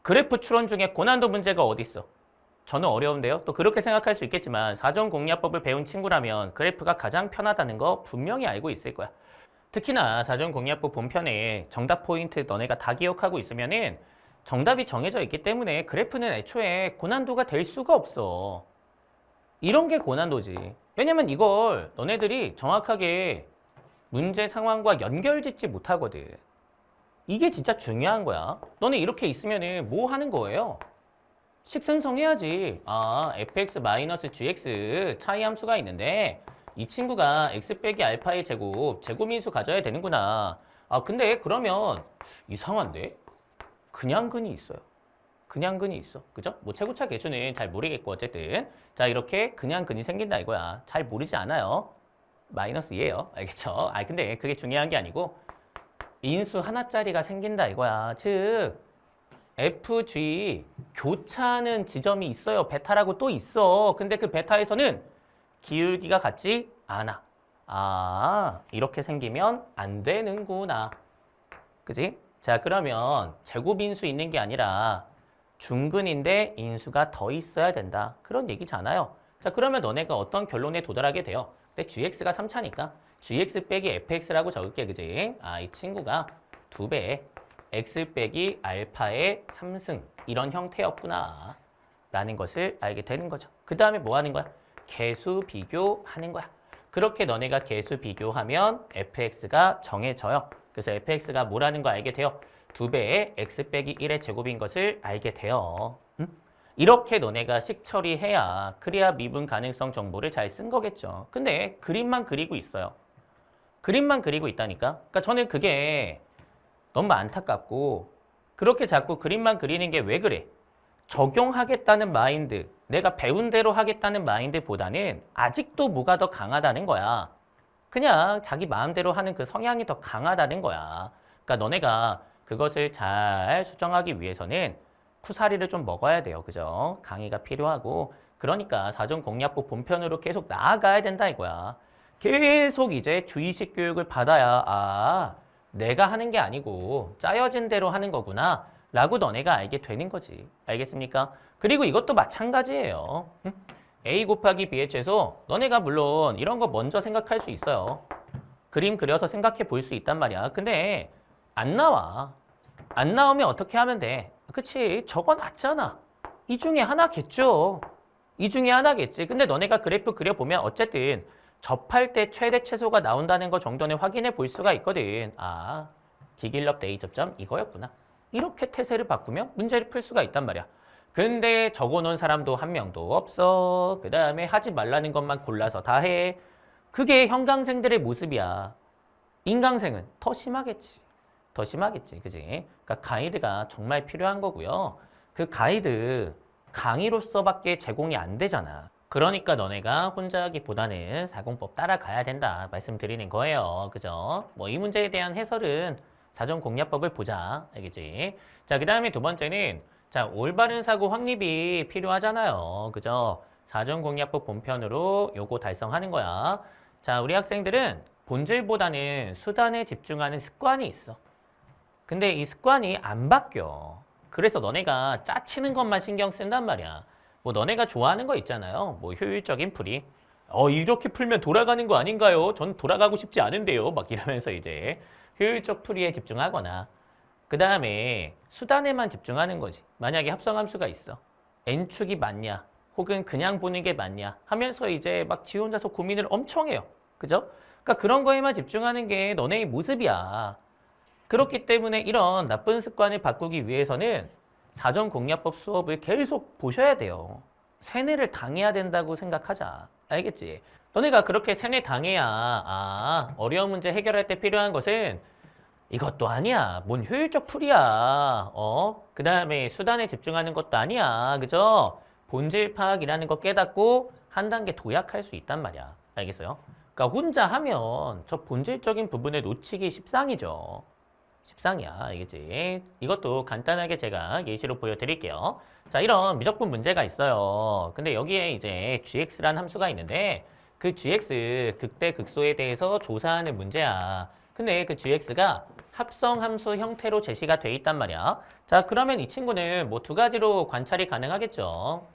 그래프 추론 중에 고난도 문제가 어디 있어? 저는 어려운데요. 또 그렇게 생각할 수 있겠지만 사전공략법을 배운 친구라면 그래프가 가장 편하다는 거 분명히 알고 있을 거야. 특히나 사전공략법 본편에 정답 포인트 너네가 다 기억하고 있으면은 정답이 정해져 있기 때문에 그래프는 애초에 고난도가 될 수가 없어. 이런 게 고난도지. 왜냐면 이걸 너네들이 정확하게 문제 상황과 연결짓지 못하거든. 이게 진짜 중요한 거야. 너네 이렇게 있으면은 뭐 하는 거예요? 식생성해야지. 아, fx-gx 차이 함수가 있는데 이 친구가 x 빼기 알파의 제곱, 제곱인수 가져야 되는구나. 아, 근데 그러면 이상한데? 그냥 근이 있어요. 그냥 근이 있어. 그죠? 뭐 최고차 계수는 잘 모르겠고 어쨌든 자, 이렇게 그냥 근이 생긴다 이거야. 잘 모르지 않아요. 마이너스 2예요. 알겠죠? 아, 근데 그게 중요한 게 아니고 인수 하나짜리가 생긴다 이거야. 즉 FG 교차하는 지점이 있어요. 베타라고 또 있어. 근데 그 베타에서는 기울기가 같지 않아. 아, 이렇게 생기면 안 되는구나. 그지? 자, 그러면 제곱인수 있는 게 아니라 중근인데 인수가 더 있어야 된다. 그런 얘기잖아요. 자, 그러면 너네가 어떤 결론에 도달하게 돼요? 근데 gx가 3차니까 gx 빼기 fx라고 적을게. 그지? 아, 이 친구가 2배 x 빼기 알파의 3승 이런 형태였구나 라는 것을 알게 되는 거죠. 그 다음에 뭐 하는 거야? 개수 비교하는 거야. 그렇게 너네가 개수 비교하면 fx가 정해져요. 그래서 fx가 뭐라는 거 알게 돼요. 2배의 x 빼기 1의 제곱인 것을 알게 돼요. 이렇게 너네가 식 처리해야 그래야 미분 가능성 정보를 잘 쓴 거겠죠. 근데 그림만 그리고 있어요. 그림만 그리고 있다니까. 그러니까 저는 그게 너무 안타깝고 그렇게 자꾸 그림만 그리는 게 왜 그래? 적용하겠다는 마인드, 내가 배운 대로 하겠다는 마인드보다는 아직도 뭐가 더 강하다는 거야. 그냥 자기 마음대로 하는 그 성향이 더 강하다는 거야. 그러니까 너네가 그것을 잘 수정하기 위해서는 쿠사리를 좀 먹어야 돼요. 그죠? 강의가 필요하고. 그러니까 사전공략법 본편으로 계속 나아가야 된다 이거야. 계속 이제 주의식 교육을 받아야 내가 하는 게 아니고 짜여진 대로 하는 거구나 라고 너네가 알게 되는 거지. 알겠습니까? 그리고 이것도 마찬가지예요. A 곱하기 B의 최소 너네가 물론 이런 거 먼저 생각할 수 있어요. 그림 그려서 생각해 볼 수 있단 말이야. 근데 안 나와. 안 나오면 어떻게 하면 돼? 그치? 적어놨잖아. 이 중에 하나겠죠. 이 중에 하나겠지. 근데 너네가 그래프 그려보면 어쨌든 접할 때 최대 최소가 나온다는 거 정도는 확인해 볼 수가 있거든. 아, 기길럽 대이 접점 이거였구나. 이렇게 태세를 바꾸면 문제를 풀 수가 있단 말이야. 근데 적어놓은 사람도 한 명도 없어. 그 다음에 하지 말라는 것만 골라서 다 해. 그게 형광생들의 모습이야. 인강생은 더 심하겠지. 더 심하겠지. 그지? 그러니까 가이드가 정말 필요한 거고요. 그 가이드 강의로서밖에 제공이 안 되잖아. 그러니까 너네가 혼자 하기보다는 사공법 따라가야 된다 말씀드리는 거예요. 그죠? 뭐 이 문제에 대한 해설은 사전공략법을 보자. 알겠지? 자, 그 다음에 두 번째는 자, 올바른 사고 확립이 필요하잖아요. 그죠? 사전공략법 본편으로 요거 달성하는 거야. 자, 우리 학생들은 본질보다는 수단에 집중하는 습관이 있어. 근데 이 습관이 안 바뀌어. 그래서 너네가 짜치는 것만 신경 쓴단 말이야. 뭐 너네가 좋아하는 거 있잖아요. 뭐 효율적인 풀이. 이렇게 풀면 돌아가는 거 아닌가요? 전 돌아가고 싶지 않은데요. 막 이러면서 이제 효율적 풀이에 집중하거나 그 다음에 수단에만 집중하는 거지. 만약에 합성함수가 있어. n축이 맞냐? 혹은 그냥 보는 게 맞냐? 하면서 이제 막 지 혼자서 고민을 엄청 해요. 그죠? 그러니까 그런 거에만 집중하는 게 너네의 모습이야. 그렇기 때문에 이런 나쁜 습관을 바꾸기 위해서는 사전공략법 수업을 계속 보셔야 돼요. 세뇌를 당해야 된다고 생각하자. 알겠지? 너네가 그렇게 세뇌 당해야 어려운 문제 해결할 때 필요한 것은 이것도 아니야. 뭔 효율적 풀이야. 그 다음에 수단에 집중하는 것도 아니야. 그죠? 본질 파악이라는 거 깨닫고 한 단계 도약할 수 있단 말이야. 알겠어요? 그러니까 혼자 하면 저 본질적인 부분을 놓치기 십상이죠. 십상이야. 알겠지? 이것도 간단하게 제가 예시로 보여드릴게요. 자, 이런 미적분 문제가 있어요. 근데 여기에 이제 gx라는 함수가 있는데 그 gx 극대 극소에 대해서 조사하는 문제야. 근데 그 gx가 합성함수 형태로 제시가 돼 있단 말이야. 자, 그러면 이 친구는 뭐 두 가지로 관찰이 가능하겠죠.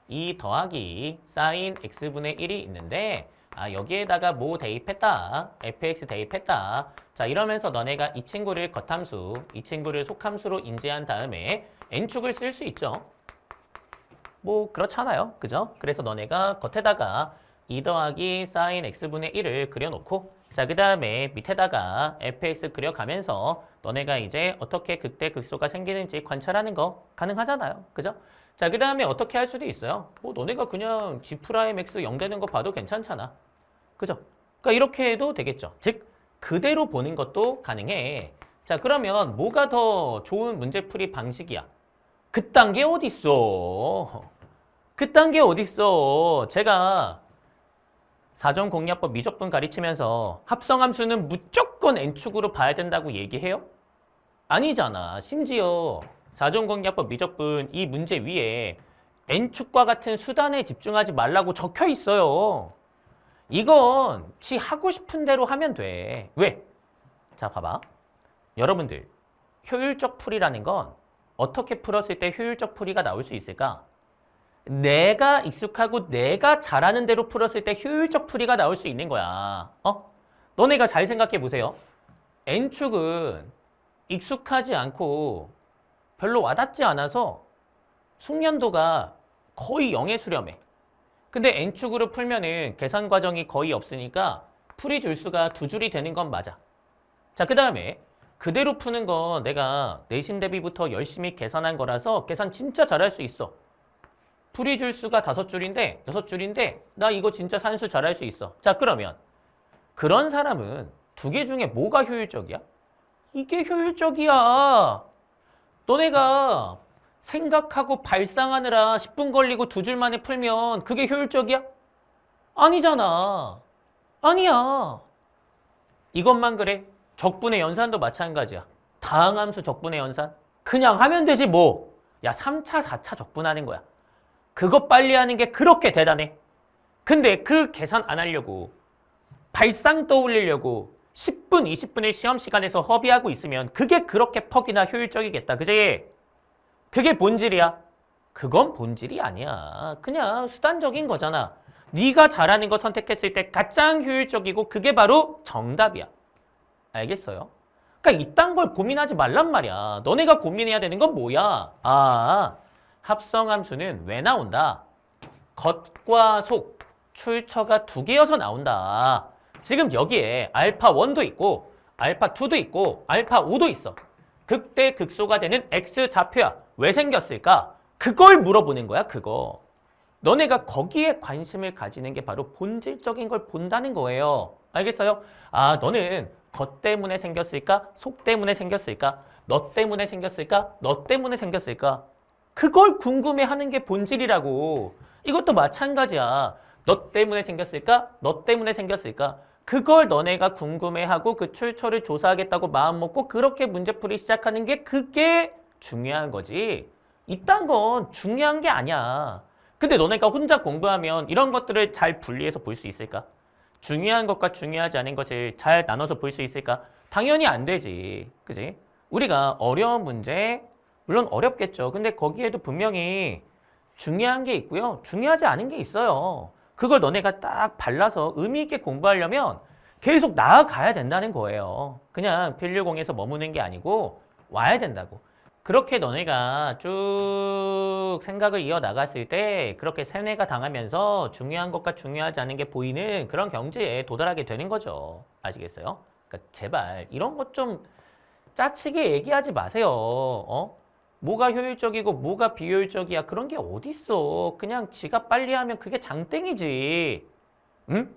2 더하기 사인 x분의 1이 있는데 여기에다가 뭐 대입했다. fx 대입했다. 자, 이러면서 너네가 이 친구를 겉함수, 이 친구를 속함수로 인지한 다음에 n축을 쓸 수 있죠. 뭐 그렇잖아요. 그죠? 그래서 너네가 겉에다가 2 더하기 사인 x분의 1을 그려놓고 자, 그 다음에 밑에다가 fx 그려가면서 너네가 이제 어떻게 극대 극소가 생기는지 관찰하는 거 가능하잖아요. 그죠? 자, 그 다음에 어떻게 할 수도 있어요. 뭐 너네가 그냥 g'(x) 0 되는 거 봐도 괜찮잖아. 그죠? 그러니까 이렇게 해도 되겠죠. 즉, 그대로 보는 것도 가능해. 자, 그러면 뭐가 더 좋은 문제풀이 방식이야? 그딴 게 어딨어? 그딴 게 어딨어? 제가 사전공략법 미적분 가르치면서 합성함수는 무조건 n축으로 봐야 된다고 얘기해요? 아니잖아. 심지어 사전공략법 미적분 이 문제 위에 n축과 같은 수단에 집중하지 말라고 적혀 있어요. 이건 지 하고 싶은 대로 하면 돼. 왜? 자, 봐봐. 여러분들, 효율적 풀이라는 건 어떻게 풀었을 때 효율적 풀이가 나올 수 있을까? 내가 익숙하고 내가 잘하는 대로 풀었을 때 효율적 풀이가 나올 수 있는 거야. 너네가 잘 생각해 보세요. n축은 익숙하지 않고 별로 와닿지 않아서 숙련도가 거의 0에 수렴해. 근데 n축으로 풀면은 계산 과정이 거의 없으니까 풀이 줄수가 2줄이 되는 건 맞아. 자, 그 다음에 그대로 푸는 건 내가 내신 대비부터 열심히 계산한 거라서 계산 진짜 잘할 수 있어. 풀이 줄수가 5줄인데 6줄인데 나 이거 진짜 산수 잘할 수 있어. 자, 그러면 그런 사람은 두 개 중에 뭐가 효율적이야? 이게 효율적이야. 너네가 생각하고 발상하느라 10분 걸리고 2줄 만에 풀면 그게 효율적이야? 아니잖아. 아니야. 이것만 그래. 적분의 연산도 마찬가지야. 다항함수 적분의 연산. 그냥 하면 되지 뭐. 야, 3차, 4차 적분하는 거야. 그거 빨리 하는 게 그렇게 대단해. 근데 그 계산 안 하려고 발상 떠올리려고 10분, 20분의 시험 시간에서 허비하고 있으면 그게 그렇게 퍽이나 효율적이겠다. 그지? 그게 본질이야. 그건 본질이 아니야. 그냥 수단적인 거잖아. 네가 잘하는 거 선택했을 때 가장 효율적이고 그게 바로 정답이야. 알겠어요? 그러니까 이딴 걸 고민하지 말란 말이야. 너네가 고민해야 되는 건 뭐야? 합성함수는 왜 나온다? 겉과 속, 출처가 2개여서 나온다. 지금 여기에 알파1도 있고 알파2도 있고 알파5도 있어. 극대 극소가 되는 X좌표야. 왜 생겼을까? 그걸 물어보는 거야, 그거. 너네가 거기에 관심을 가지는 게 바로 본질적인 걸 본다는 거예요. 알겠어요? 아, 너는 것 때문에 생겼을까? 속 때문에 생겼을까? 너 때문에 생겼을까? 너 때문에 생겼을까? 그걸 궁금해하는 게 본질이라고. 이것도 마찬가지야. 너 때문에 생겼을까? 너 때문에 생겼을까? 그걸 너네가 궁금해하고 그 출처를 조사하겠다고 마음먹고 그렇게 문제풀이 시작하는 게 그게 중요한 거지. 이딴 건 중요한 게 아니야. 근데 너네가 혼자 공부하면 이런 것들을 잘 분리해서 볼 수 있을까? 중요한 것과 중요하지 않은 것을 잘 나눠서 볼 수 있을까? 당연히 안 되지. 그지? 우리가 어려운 문제, 물론 어렵겠죠. 근데 거기에도 분명히 중요한 게 있고요. 중요하지 않은 게 있어요. 그걸 너네가 딱 발라서 의미 있게 공부하려면 계속 나아가야 된다는 거예요. 그냥 필류공에서 머무는 게 아니고 와야 된다고. 그렇게 너네가 쭉 생각을 이어나갔을 때 그렇게 세뇌가 당하면서 중요한 것과 중요하지 않은 게 보이는 그런 경지에 도달하게 되는 거죠. 아시겠어요? 그러니까 제발 이런 것 좀 짜치게 얘기하지 마세요. 뭐가 효율적이고 뭐가 비효율적이야. 그런 게 어딨어. 그냥 지가 빨리 하면 그게 장땡이지. 응?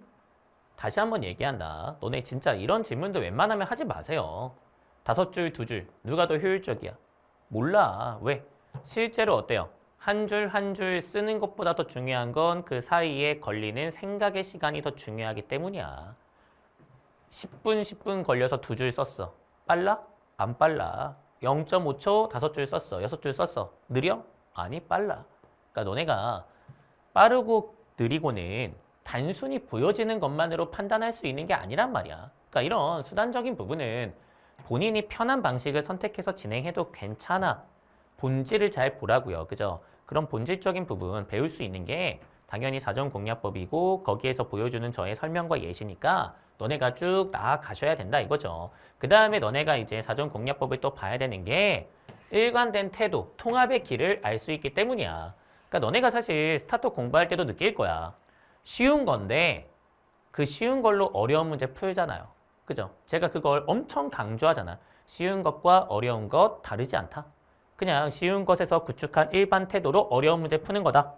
다시 한번 얘기한다. 너네 진짜 이런 질문도 웬만하면 하지 마세요. 5줄, 2줄. 누가 더 효율적이야? 몰라. 왜? 실제로 어때요? 한 줄 한 줄 쓰는 것보다 더 중요한 건 그 사이에 걸리는 생각의 시간이 더 중요하기 때문이야. 10분, 10분 걸려서 2줄 썼어. 빨라? 안 빨라. 0.5초 5줄 썼어. 6줄 썼어. 느려? 아니, 빨라. 그러니까 너네가 빠르고 느리고는 단순히 보여지는 것만으로 판단할 수 있는 게 아니란 말이야. 그러니까 이런 수단적인 부분은 본인이 편한 방식을 선택해서 진행해도 괜찮아. 본질을 잘 보라고요. 그죠? 그런 본질적인 부분 배울 수 있는 게 당연히 사전공략법이고 거기에서 보여주는 저의 설명과 예시니까 너네가 쭉 나아가셔야 된다 이거죠. 그 다음에 너네가 이제 사전공략법을 또 봐야 되는 게 일관된 태도, 통합의 길을 알 수 있기 때문이야. 그러니까 너네가 사실 스타터 공부할 때도 느낄 거야. 쉬운 건데 그 쉬운 걸로 어려운 문제 풀잖아요. 그죠? 제가 그걸 엄청 강조하잖아. 쉬운 것과 어려운 것 다르지 않다. 그냥 쉬운 것에서 구축한 일반 태도로 어려운 문제 푸는 거다.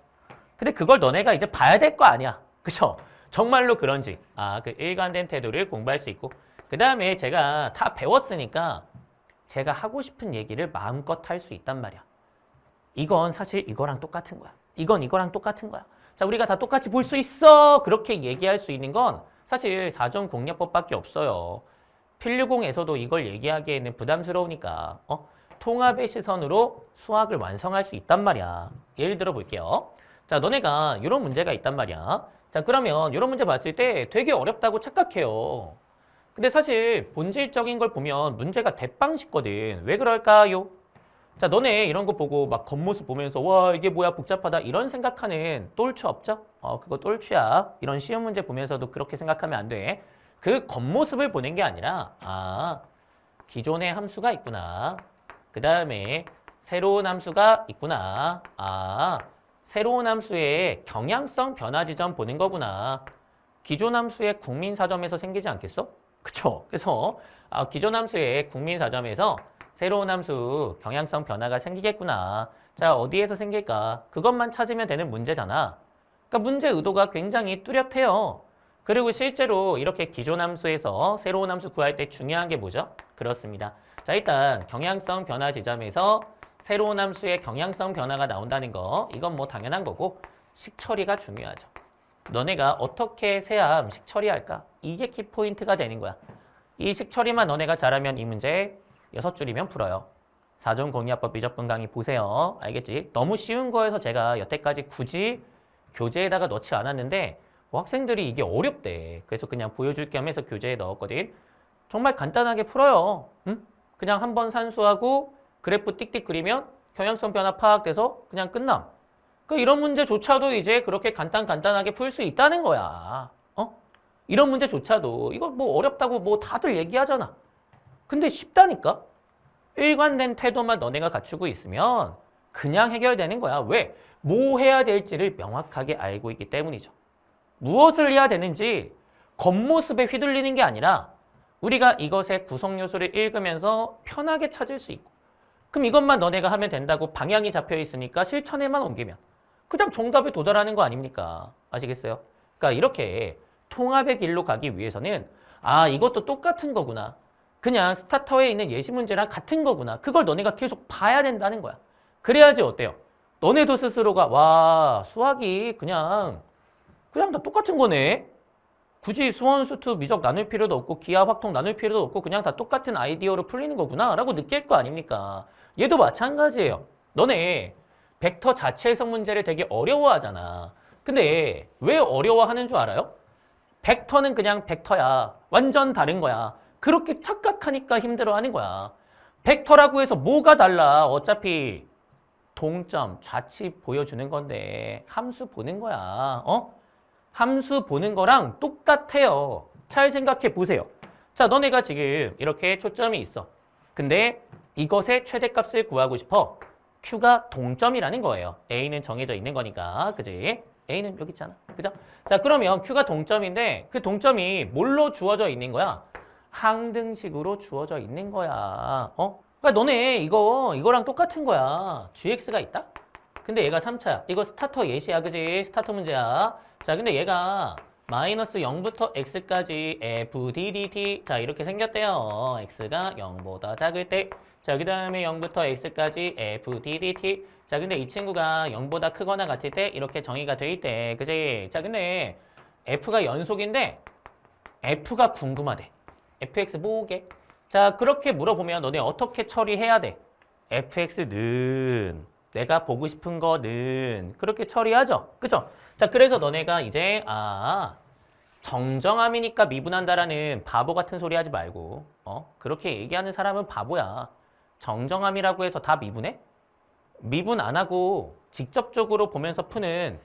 근데 그걸 너네가 이제 봐야 될 거 아니야. 그죠? 정말로 그런지. 그 일관된 태도를 공부할 수 있고. 그 다음에 제가 다 배웠으니까 제가 하고 싶은 얘기를 마음껏 할 수 있단 말이야. 이건 사실 이거랑 똑같은 거야. 이건 이거랑 똑같은 거야. 자, 우리가 다 똑같이 볼 수 있어. 그렇게 얘기할 수 있는 건 사실 사전공략법밖에 없어요. 필류공에서도 이걸 얘기하기에는 부담스러우니까 통합의 시선으로 수학을 완성할 수 있단 말이야. 예를 들어 볼게요. 자, 너네가 이런 문제가 있단 말이야. 자, 그러면 이런 문제 봤을 때 되게 어렵다고 착각해요. 근데 사실 본질적인 걸 보면 문제가 대빵 쉽거든. 왜 그럴까요? 자, 너네 이런 거 보고 막 겉모습 보면서 와, 이게 뭐야 복잡하다 이런 생각하는 똘추 없죠? 그거 똘추야. 이런 시험 문제 보면서도 그렇게 생각하면 안 돼. 그 겉모습을 보는 게 아니라 기존의 함수가 있구나. 그 다음에 새로운 함수가 있구나. 새로운 함수의 경향성 변화 지점 보는 거구나. 기존 함수의 국민사점에서 생기지 않겠어? 그쵸? 그래서 기존 함수의 국민사점에서 새로운 함수 경향성 변화가 생기겠구나. 자, 어디에서 생길까? 그것만 찾으면 되는 문제잖아. 그러니까 문제 의도가 굉장히 뚜렷해요. 그리고 실제로 이렇게 기존 함수에서 새로운 함수 구할 때 중요한 게 뭐죠? 그렇습니다. 자, 일단 경향성 변화 지점에서 새로운 함수의 경향성 변화가 나온다는 거, 이건 뭐 당연한 거고 식처리가 중요하죠. 너네가 어떻게 세암 식처리할까? 이게 키포인트가 되는 거야. 이 식처리만 너네가 잘하면 이 문제 6줄이면 풀어요. 사전공략법 미적분 강의 보세요. 알겠지? 너무 쉬운 거여서 제가 여태까지 굳이 교재에다가 넣지 않았는데 뭐 학생들이 이게 어렵대. 그래서 그냥 보여줄 겸 해서 교재에 넣었거든. 정말 간단하게 풀어요. 응? 그냥 한번 산수하고 그래프 띡띡 그리면 경향성 변화 파악돼서 그냥 끝남. 이런 문제조차도 이제 그렇게 간단하게 풀 수 있다는 거야. 이런 문제조차도 이거 뭐 어렵다고 뭐 다들 얘기하잖아. 근데 쉽다니까? 일관된 태도만 너네가 갖추고 있으면 그냥 해결되는 거야. 왜? 뭐 해야 될지를 명확하게 알고 있기 때문이죠. 무엇을 해야 되는지 겉모습에 휘둘리는 게 아니라 우리가 이것의 구성 요소를 읽으면서 편하게 찾을 수 있고 그럼 이것만 너네가 하면 된다고 방향이 잡혀 있으니까 실천에만 옮기면 그냥 정답에 도달하는 거 아닙니까? 아시겠어요? 그러니까 이렇게 통합의 길로 가기 위해서는 이것도 똑같은 거구나. 그냥 스타터에 있는 예시 문제랑 같은 거구나. 그걸 너네가 계속 봐야 된다는 거야. 그래야지 어때요? 너네도 스스로가 와 수학이 그냥 다 똑같은 거네. 굳이 수원, 수투, 미적 나눌 필요도 없고 기하, 확통 나눌 필요도 없고 그냥 다 똑같은 아이디어로 풀리는 거구나 라고 느낄 거 아닙니까? 얘도 마찬가지예요. 너네 벡터 자체 해석 문제를 되게 어려워하잖아. 근데 왜 어려워하는 줄 알아요? 벡터는 그냥 벡터야. 완전 다른 거야. 그렇게 착각하니까 힘들어하는 거야. 벡터라고 해서 뭐가 달라? 어차피 동점, 좌치 보여주는 건데 함수 보는 거야. 함수 보는 거랑 똑같아요. 잘 생각해 보세요. 자, 너네가 지금 이렇게 초점이 있어. 근데 이것의 최대값을 구하고 싶어. Q가 동점이라는 거예요. A는 정해져 있는 거니까. 그지? A는 여기 있잖아. 그죠? 자, 그러면 Q가 동점인데 그 동점이 뭘로 주어져 있는 거야? 항등식으로 주어져 있는 거야. 그러니까 너네 이거랑 똑같은 거야. GX가 있다? 근데 얘가 3차야. 이거 스타터 예시야. 그지? 스타터 문제야. 자, 근데 얘가 마이너스 0부터 x까지 fddt. 자, 이렇게 생겼대요. x가 0보다 작을 때. 자, 그 다음에 0부터 x까지 fddt. 자, 근데 이 친구가 0보다 크거나 같을 때 이렇게 정의가 돼 있대. 그지? 자, 근데 f가 연속인데 f가 궁금하대. fx 뭐게? 자, 그렇게 물어보면 너네 어떻게 처리해야 돼? fx는 내가 보고 싶은 거는 그렇게 처리하죠. 그죠? 자, 그래서 너네가 이제 정정함이니까 미분한다라는 바보 같은 소리 하지 말고 그렇게 얘기하는 사람은 바보야. 정정함이라고 해서 다 미분해? 미분 안 하고 직접적으로 보면서 푸는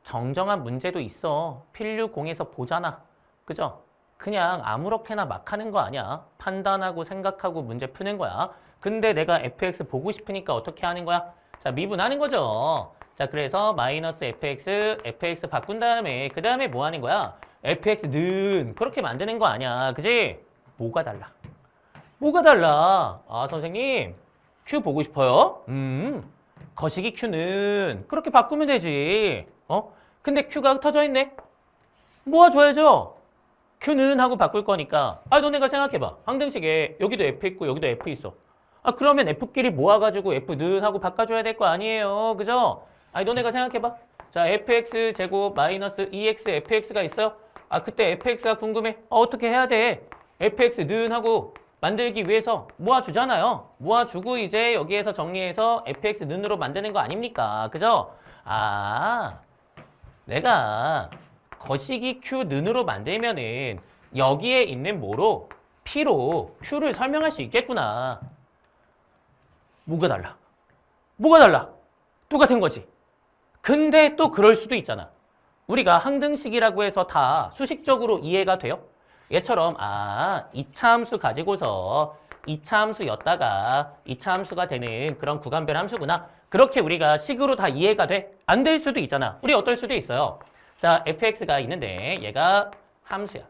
정정한 문제도 있어. 필류 공에서 보잖아. 그죠? 그냥 아무렇게나 막 하는 거 아니야. 판단하고 생각하고 문제 푸는 거야. 근데 내가 fx 보고 싶으니까 어떻게 하는 거야? 자, 미분하는 거죠. 자, 그래서 마이너스 fx 바꾼 다음에 그 다음에 뭐 하는 거야? fx는 그렇게 만드는 거 아니야. 그지? 뭐가 달라? 뭐가 달라? 선생님 q 보고 싶어요? 거시기 q는 그렇게 바꾸면 되지. 근데 q가 흩어져 있네? 모아줘야죠. q는 하고 바꿀 거니까 너네가 생각해봐. 항등식에 여기도 f 있고 여기도 f 있어. 그러면 f끼리 모아가지고 f는 하고 바꿔줘야 될 거 아니에요. 그죠? 너네가 생각해봐. 자, fx 제곱 마이너스 2x fx가 있어요. 그때 fx가 궁금해. 어떻게 해야 돼? fx는 하고 만들기 위해서 모아주잖아요. 모아주고 이제 여기에서 정리해서 fx는으로 만드는 거 아닙니까? 그죠? 내가 거시기 q는으로 만들면은 여기에 있는 뭐로? p로 q를 설명할 수 있겠구나. 뭐가 달라? 뭐가 달라? 똑같은 거지. 근데 또 그럴 수도 있잖아. 우리가 항등식이라고 해서 다 수식적으로 이해가 돼요? 얘처럼 2차 함수 가지고서 2차 함수였다가 2차 함수가 되는 그런 구간별 함수구나. 그렇게 우리가 식으로 다 이해가 돼? 안 될 수도 있잖아. 우리 어떨 수도 있어요. 자, fx가 있는데 얘가 함수야.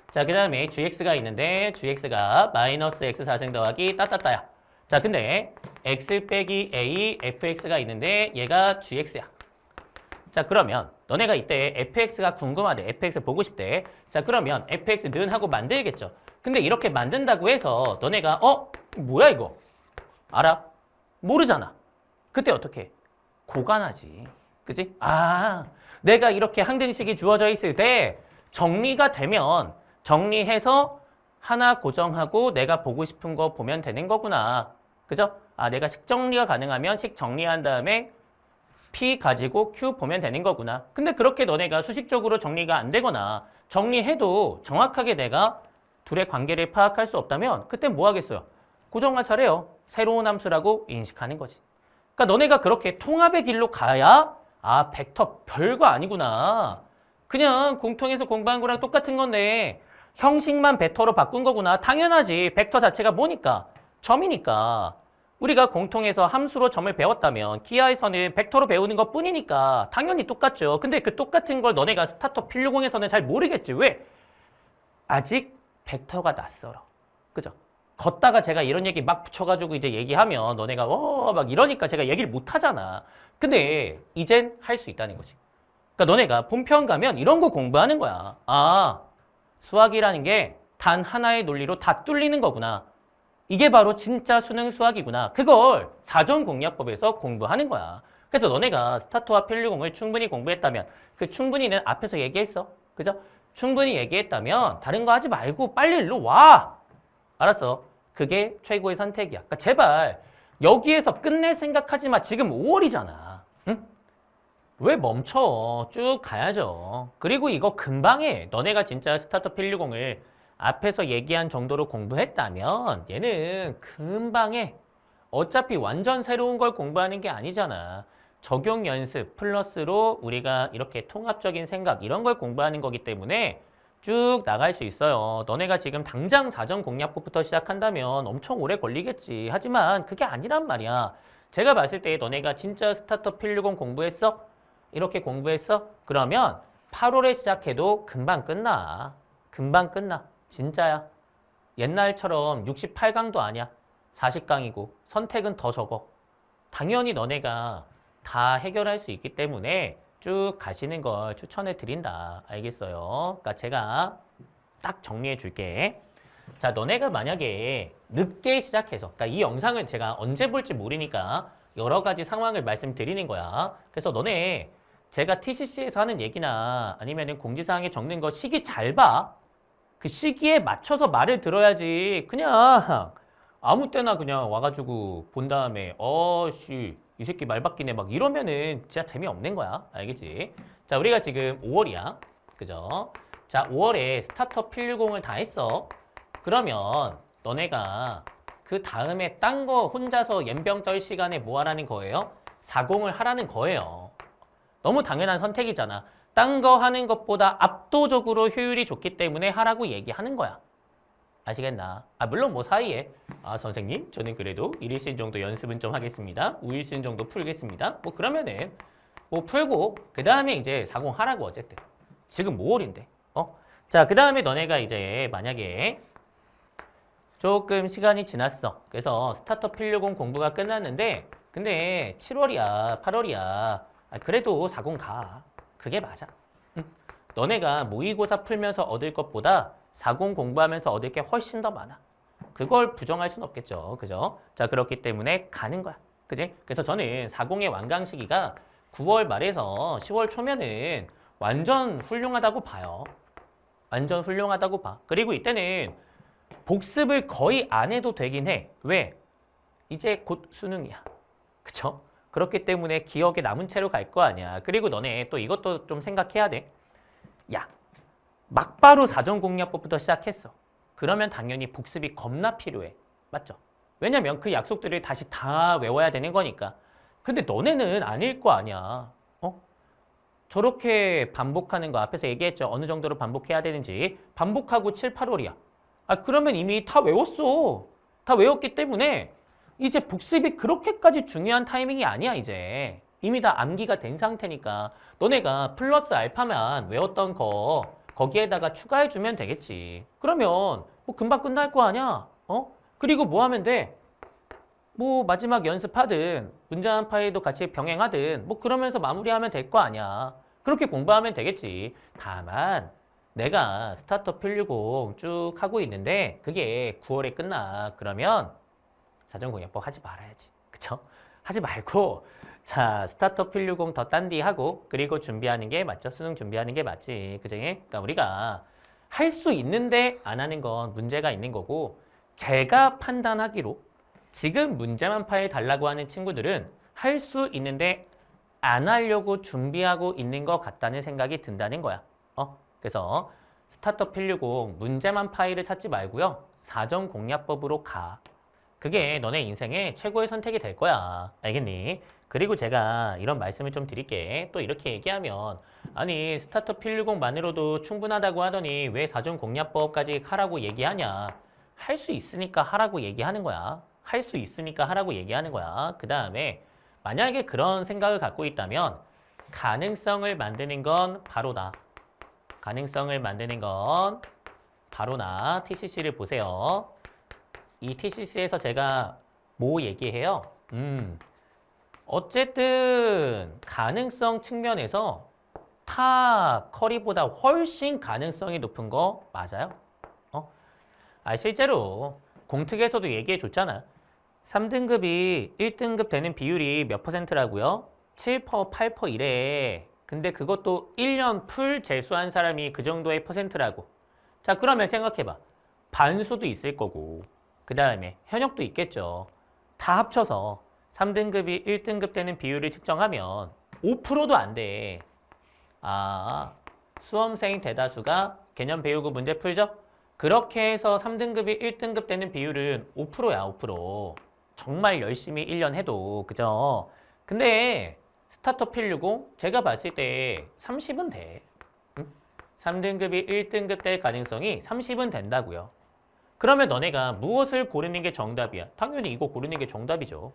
자, 그 다음에 gx가 있는데 gx가 마이너스 x 4승 더하기 따따따야. 자, 근데 x 빼기 a fx가 있는데 얘가 gx야. 자, 그러면 너네가 이때 fx가 궁금하대. fx 보고 싶대. 자, 그러면 fx는 하고 만들겠죠. 근데 이렇게 만든다고 해서 너네가 뭐야 이거? 알아? 모르잖아. 그때 어떻게? 고간하지. 그치? 내가 이렇게 항등식이 주어져 있을 때 정리가 되면 정리해서 하나 고정하고 내가 보고 싶은 거 보면 되는 거구나. 그죠? 내가 식 정리가 가능하면 식 정리한 다음에 P 가지고 Q 보면 되는 거구나. 근데 그렇게 너네가 수식적으로 정리가 안 되거나 정리해도 정확하게 내가 둘의 관계를 파악할 수 없다면 그때 뭐 하겠어요? 고정할 차례요. 새로운 함수라고 인식하는 거지. 그러니까 너네가 그렇게 통합의 길로 가야 벡터 별거 아니구나. 그냥 공통에서 공부한 거랑 똑같은 건데 형식만 벡터로 바꾼 거구나. 당연하지. 벡터 자체가 뭐니까? 점이니까. 우리가 공통에서 함수로 점을 배웠다면 기하에서는 벡터로 배우는 것 뿐이니까 당연히 똑같죠. 근데 그 똑같은 걸 너네가 스타터 필요공에서는 잘 모르겠지. 왜? 아직 벡터가 낯설어. 그죠? 걷다가 제가 이런 얘기 막 붙여가지고 이제 얘기하면 너네가 막 이러니까 제가 얘기를 못 하잖아. 근데 이젠 할 수 있다는 거지. 그러니까 너네가 본편 가면 이런 거 공부하는 거야. 아, 수학이라는 게 단 하나의 논리로 다 뚫리는 거구나. 이게 바로 진짜 수능 수학이구나. 그걸 사전공략법에서 공부하는 거야. 그래서 너네가 스타터와 필류공을 충분히 공부했다면 그 충분히는 앞에서 얘기했어. 그죠? 충분히 얘기했다면 다른 거 하지 말고 빨리 일로 와. 알았어. 그게 최고의 선택이야. 그러니까 제발 여기에서 끝낼 생각하지 마. 지금 5월이잖아. 응? 왜 멈춰? 쭉 가야죠. 그리고 이거 금방 해. 너네가 진짜 스타터 필류공을 앞에서 얘기한 정도로 공부했다면 얘는 금방 해. 어차피 완전 새로운 걸 공부하는 게 아니잖아. 적용 연습 플러스로 우리가 이렇게 통합적인 생각 이런 걸 공부하는 거기 때문에 쭉 나갈 수 있어요. 너네가 지금 당장 사전공략법부터 시작한다면 엄청 오래 걸리겠지. 하지만 그게 아니란 말이야. 제가 봤을 때 너네가 진짜 스타터 필류공 공부했어? 이렇게 공부했어? 그러면 8월에 시작해도 금방 끝나. 금방 끝나. 진짜야. 옛날처럼 68강도 아니야. 40강이고 선택은 더 적어. 당연히 너네가 다 해결할 수 있기 때문에 쭉 가시는 걸 추천해 드린다. 알겠어요? 그러니까 제가 딱 정리해 줄게. 자, 너네가 만약에 늦게 시작해서, 그러니까 이 영상을 제가 언제 볼지 모르니까 여러 가지 상황을 말씀드리는 거야. 그래서 너네 제가 TCC에서 하는 얘기나 아니면은 공지사항에 적는 거 시기 잘 봐. 그 시기에 맞춰서 말을 들어야지. 그냥 아무 때나 그냥 와가지고 본 다음에 이 새끼 말 바뀌네 막 이러면은 진짜 재미없는 거야. 알겠지? 자, 우리가 지금 5월이야. 그죠? 자, 5월에 스타터 필류공을 다 했어. 그러면 너네가 그 다음에 딴 거 혼자서 연병 떨 시간에 뭐 하라는 거예요? 사공을 하라는 거예요. 너무 당연한 선택이잖아. 딴 거 하는 것보다 압도적으로 효율이 좋기 때문에 하라고 얘기하는 거야. 아시겠나? 물론 뭐 사이에 선생님 저는 그래도 1일신 정도 연습은 좀 하겠습니다. 5일신 정도 풀겠습니다. 뭐 그러면은 뭐 풀고 그 다음에 이제 사공하라고 어쨌든. 지금 5월인데. 자, 그 다음에 너네가 이제 만약에 조금 시간이 지났어. 그래서 스타터 필류공 공부가 끝났는데 근데 7월이야 8월이야. 그래도 사공 가. 그게 맞아. 너네가 모의고사 풀면서 얻을 것보다 사공 공부하면서 얻을 게 훨씬 더 많아. 그걸 부정할 순 없겠죠. 그죠? 자, 그렇기 때문에 가는 거야. 그지? 그래서 저는 사공의 완강 시기가 9월 말에서 10월 초면은 완전 훌륭하다고 봐요. 완전 훌륭하다고 봐. 그리고 이때는 복습을 거의 안 해도 되긴 해. 왜? 이제 곧 수능이야. 그쵸? 그렇기 때문에 기억에 남은 채로 갈 거 아니야. 그리고 너네 또 이것도 좀 생각해야 돼. 야, 막바로 사전공략법부터 시작했어. 그러면 당연히 복습이 겁나 필요해. 맞죠? 왜냐면 그 약속들을 다시 다 외워야 되는 거니까. 근데 너네는 아닐 거 아니야. 저렇게 반복하는 거 앞에서 얘기했죠. 어느 정도로 반복해야 되는지. 반복하고 7, 8월이야. 그러면 이미 다 외웠어. 다 외웠기 때문에 이제 복습이 그렇게까지 중요한 타이밍이 아니야, 이제. 이미 다 암기가 된 상태니까 너네가 플러스 알파만 외웠던 거 거기에다가 추가해주면 되겠지. 그러면 뭐 금방 끝날 거 아니야? 그리고 뭐 하면 돼? 뭐 마지막 연습하든 문제한 파일도 같이 병행하든 뭐 그러면서 마무리하면 될 거 아니야. 그렇게 공부하면 되겠지. 다만 내가 스타터 필류공 쭉 하고 있는데 그게 9월에 끝나. 그러면 사전공략법 하지 말아야지. 그쵸? 하지 말고 자, 스타터 필류공 더 딴디 하고 그리고 준비하는 게 맞죠? 수능 준비하는 게 맞지. 그지? 그러니까 우리가 할 수 있는데 안 하는 건 문제가 있는 거고 제가 판단하기로 지금 문제만 파해 달라고 하는 친구들은 할 수 있는데 안 하려고 준비하고 있는 것 같다는 생각이 든다는 거야. 그래서 스타터 필류공 문제만 파일을 찾지 말고요. 사전공략법으로 가. 그게 너네 인생의 최고의 선택이 될 거야. 알겠니? 그리고 제가 이런 말씀을 좀 드릴게. 또 이렇게 얘기하면 아니 스타터 필류공만으로도 충분하다고 하더니 왜 사전공략법까지 하라고 얘기하냐. 할 수 있으니까 하라고 얘기하는 거야. 할 수 있으니까 하라고 얘기하는 거야. 그 다음에 만약에 그런 생각을 갖고 있다면 가능성을 만드는 건 바로 나. 가능성을 만드는 건 바로 나. TCC를 보세요. 이 TCC에서 제가 뭐 얘기해요? 어쨌든 가능성 측면에서 타 커리보다 훨씬 가능성이 높은 거 맞아요? 실제로 공특에서도 얘기해 줬잖아. 3등급이 1등급 되는 비율이 몇 퍼센트라고요? 7%, 8% 이래. 근데 그것도 1년 풀 재수한 사람이 그 정도의 퍼센트라고. 자, 그러면 생각해봐. 반수도 있을 거고, 그 다음에 현역도 있겠죠. 다 합쳐서 3등급이 1등급 되는 비율을 측정하면 5%도 안 돼. 수험생 대다수가 개념 배우고 문제 풀죠? 그렇게 해서 3등급이 1등급 되는 비율은 5%야, 5%. 정말 열심히 1년 해도, 그죠? 근데 스타터 필60 제가 봤을 때 30은 돼. 3등급이 1등급 될 가능성이 30은 된다고요. 그러면 너네가 무엇을 고르는 게 정답이야? 당연히 이거 고르는 게 정답이죠.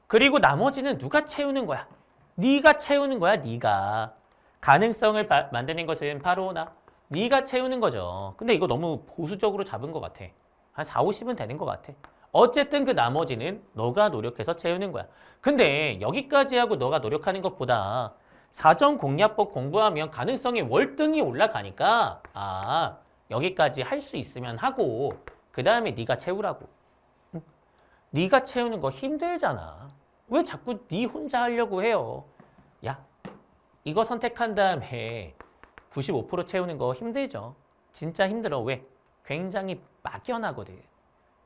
그리고 나머지는 누가 채우는 거야? 네가 채우는 거야, 네가. 가능성을 만드는 것은 바로 네가 채우는 거죠. 근데 이거 너무 보수적으로 잡은 것 같아. 한 4, 50은 되는 것 같아. 어쨌든 그 나머지는 너가 노력해서 채우는 거야. 근데 여기까지 하고 너가 노력하는 것보다 사전 공략법 공부하면 가능성이 월등히 올라가니까 여기까지 할 수 있으면 하고 그 다음에 네가 채우라고. 네가 채우는 거 힘들잖아. 왜 자꾸 네 혼자 하려고 해요? 야, 이거 선택한 다음에 95% 채우는 거 힘들죠. 진짜 힘들어. 왜? 굉장히 막연하거든.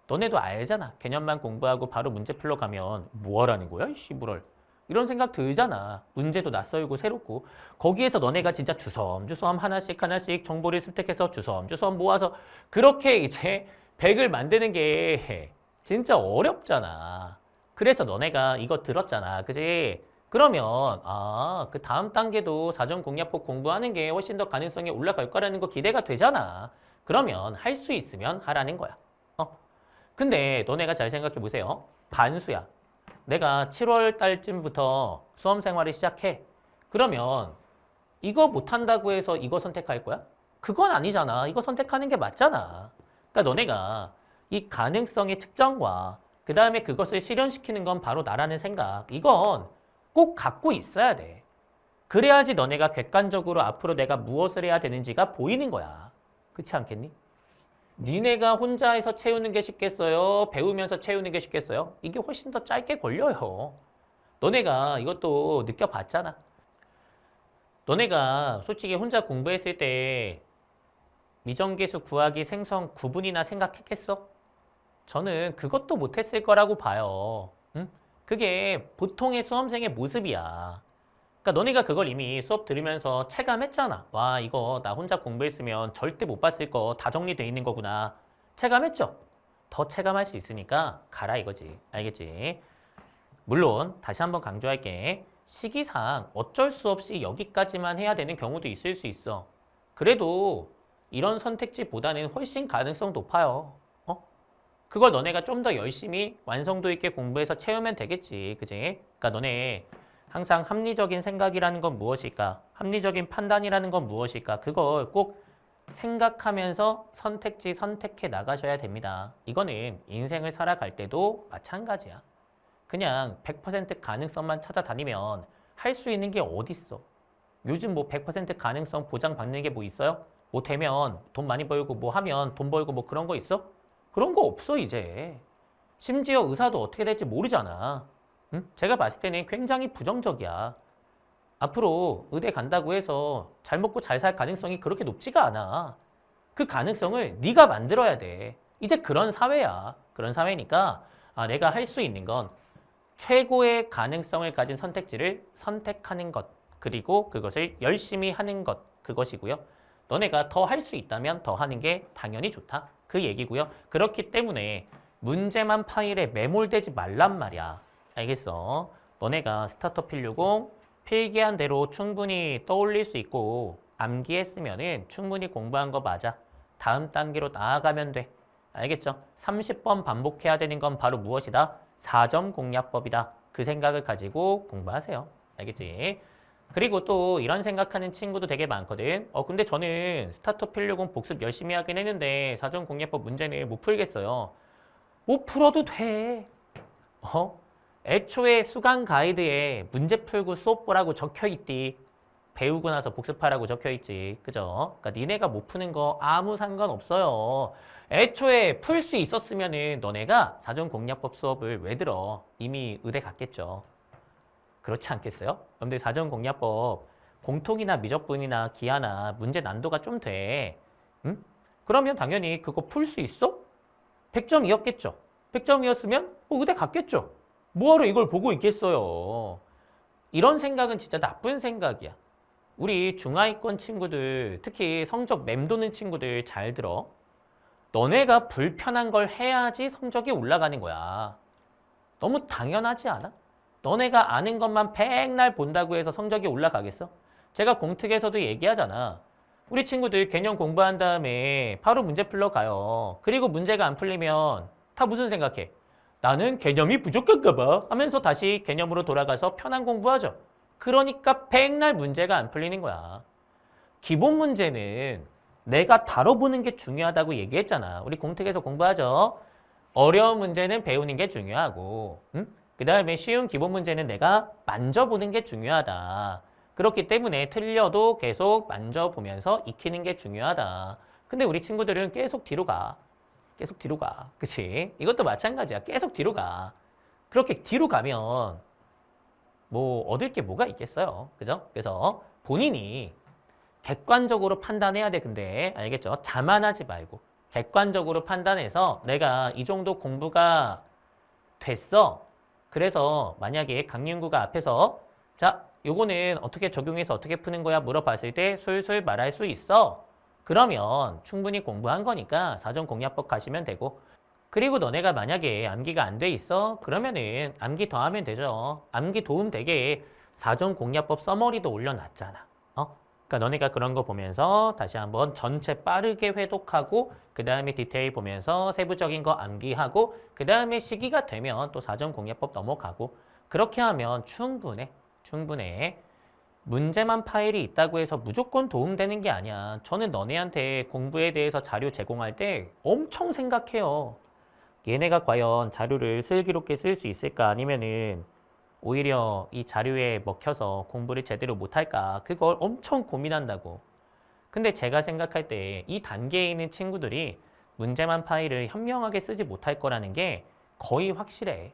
너네도 알잖아. 개념만 공부하고 바로 문제 풀러 가면 뭐 하라는 거야? 이 씨부럴. 이런 생각 들잖아. 문제도 낯설고 새롭고. 거기에서 너네가 진짜 주섬주섬 하나씩 정보를 습득해서 주섬주섬 모아서 그렇게 이제 100을 만드는 게 진짜 어렵잖아. 그래서 너네가 이거 들었잖아. 그지? 그러면 그 다음 단계도 사전 공략법 공부하는 게 훨씬 더 가능성이 올라갈 거라는 거 기대가 되잖아. 그러면 할 수 있으면 하라는 거야. 근데 너네가 잘 생각해 보세요. 반수야. 내가 7월 달쯤부터 수험 생활을 시작해. 그러면 이거 못한다고 해서 이거 선택할 거야? 그건 아니잖아. 이거 선택하는 게 맞잖아. 그러니까 너네가 이 가능성의 측정과 그 다음에 그것을 실현시키는 건 바로 나라는 생각. 이건 꼭 갖고 있어야 돼. 그래야지 너네가 객관적으로 앞으로 내가 무엇을 해야 되는지가 보이는 거야. 그렇지 않겠니? 니네가 혼자 해서 채우는 게 쉽겠어요? 배우면서 채우는 게 쉽겠어요? 이게 훨씬 더 짧게 걸려요. 너네가 이것도 느껴봤잖아. 너네가 솔직히 혼자 공부했을 때 미정계수 구하기 생성 9분이나 생각했겠어? 저는 그것도 못했을 거라고 봐요. 응? 그게 보통의 수험생의 모습이야. 그러니까 너네가 그걸 이미 수업 들으면서 체감했잖아. 와, 이거 나 혼자 공부했으면 절대 못 봤을 거 다 정리돼 있는 거구나. 체감했죠? 더 체감할 수 있으니까 가라 이거지. 알겠지? 물론 다시 한번 강조할게. 시기상 어쩔 수 없이 여기까지만 해야 되는 경우도 있을 수 있어. 그래도 이런 선택지보다는 훨씬 가능성 높아요. 그걸 너네가 좀 더 열심히 완성도 있게 공부해서 채우면 되겠지. 그지? 그러니까 너네 항상 합리적인 생각이라는 건 무엇일까? 합리적인 판단이라는 건 무엇일까? 그걸 꼭 생각하면서 선택지 선택해 나가셔야 됩니다. 이거는 인생을 살아갈 때도 마찬가지야. 그냥 100% 가능성만 찾아다니면 할 수 있는 게 어딨어? 요즘 뭐 100% 가능성 보장받는 게 뭐 있어요? 뭐 되면 돈 많이 벌고 뭐 하면 돈 벌고 뭐 그런 거 있어? 그런 거 없어 이제. 심지어 의사도 어떻게 될지 모르잖아. 응? 제가 봤을 때는 굉장히 부정적이야. 앞으로 의대 간다고 해서 잘 먹고 잘 살 가능성이 그렇게 높지가 않아. 그 가능성을 네가 만들어야 돼. 이제 그런 사회야. 그런 사회니까 내가 할 수 있는 건 최고의 가능성을 가진 선택지를 선택하는 것. 그리고 그것을 열심히 하는 것. 그것이고요. 너네가 더 할 수 있다면 더 하는 게 당연히 좋다. 그 얘기고요. 그렇기 때문에 문제만 파일에 매몰되지 말란 말이야. 알겠어? 너네가 스타터 필60 필기한 대로 충분히 떠올릴 수 있고 암기했으면은 충분히 공부한 거 맞아. 다음 단계로 나아가면 돼. 알겠죠? 30번 반복해야 되는 건 바로 무엇이다? 4점 공략법이다. 그 생각을 가지고 공부하세요. 알겠지? 그리고 또 이런 생각하는 친구도 되게 많거든. 근데 저는 스타터 필60 복습 열심히 하긴 했는데 사전 공략법 문제는 못 풀겠어요. 못 풀어도 돼. 애초에 수강 가이드에 문제 풀고 수업 보라고 적혀 있디. 배우고 나서 복습하라고 적혀 있지. 그죠? 그러니까 니네가 못 푸는 거 아무 상관없어요. 애초에 풀 수 있었으면은 너네가 사전공략법 수업을 왜 들어? 이미 의대 갔겠죠. 그렇지 않겠어요? 여러분들 사전공략법 공통이나 미적분이나 기하나 문제 난도가 좀 돼. 응? 그러면 당연히 그거 풀 수 있어? 100점이었겠죠. 100점이었으면 의대 갔겠죠. 뭐하러 이걸 보고 있겠어요. 이런 생각은 진짜 나쁜 생각이야. 우리 중하위권 친구들, 특히 성적 맴도는 친구들 잘 들어. 너네가 불편한 걸 해야지 성적이 올라가는 거야. 너무 당연하지 않아? 너네가 아는 것만 백날 본다고 해서 성적이 올라가겠어? 제가 공특에서도 얘기하잖아. 우리 친구들 개념 공부한 다음에 바로 문제 풀러 가요. 그리고 문제가 안 풀리면 다 무슨 생각해? 나는 개념이 부족한가 봐 하면서 다시 개념으로 돌아가서 편한 공부하죠. 그러니까 백날 문제가 안 풀리는 거야. 기본 문제는 내가 다뤄보는 게 중요하다고 얘기했잖아. 우리 공특에서 공부하죠. 어려운 문제는 배우는 게 중요하고 그 다음에 쉬운 기본 문제는 내가 만져보는 게 중요하다. 그렇기 때문에 틀려도 계속 만져보면서 익히는 게 중요하다. 근데 우리 친구들은 계속 뒤로 가. 계속 뒤로 가. 그치? 이것도 마찬가지야. 계속 뒤로 가. 그렇게 뒤로 가면 뭐 얻을 게 뭐가 있겠어요. 그죠? 그래서 본인이 객관적으로 판단해야 돼. 근데 알겠죠? 자만하지 말고 객관적으로 판단해서 내가 이 정도 공부가 됐어. 그래서 만약에 강윤구가 앞에서 자, 요거는 어떻게 적용해서 어떻게 푸는 거야 물어봤을 때 술술 말할 수 있어. 그러면 충분히 공부한 거니까 사전공략법 가시면 되고 그리고 너네가 만약에 암기가 안 돼 있어? 그러면은 암기 더 하면 되죠. 암기 도움 되게 사전공략법 서머리도 올려놨잖아. 그러니까 너네가 그런 거 보면서 다시 한번 전체 빠르게 회독하고 그 다음에 디테일 보면서 세부적인 거 암기하고 그 다음에 시기가 되면 또 사전공략법 넘어가고 그렇게 하면 충분해. 충분해. 문제만 파일이 있다고 해서 무조건 도움되는 게 아니야. 저는 너네한테 공부에 대해서 자료 제공할 때 엄청 생각해요. 얘네가 과연 자료를 슬기롭게 쓸 수 있을까 아니면은 오히려 이 자료에 먹혀서 공부를 제대로 못할까 그걸 엄청 고민한다고. 근데 제가 생각할 때 이 단계에 있는 친구들이 문제만 파일을 현명하게 쓰지 못할 거라는 게 거의 확실해.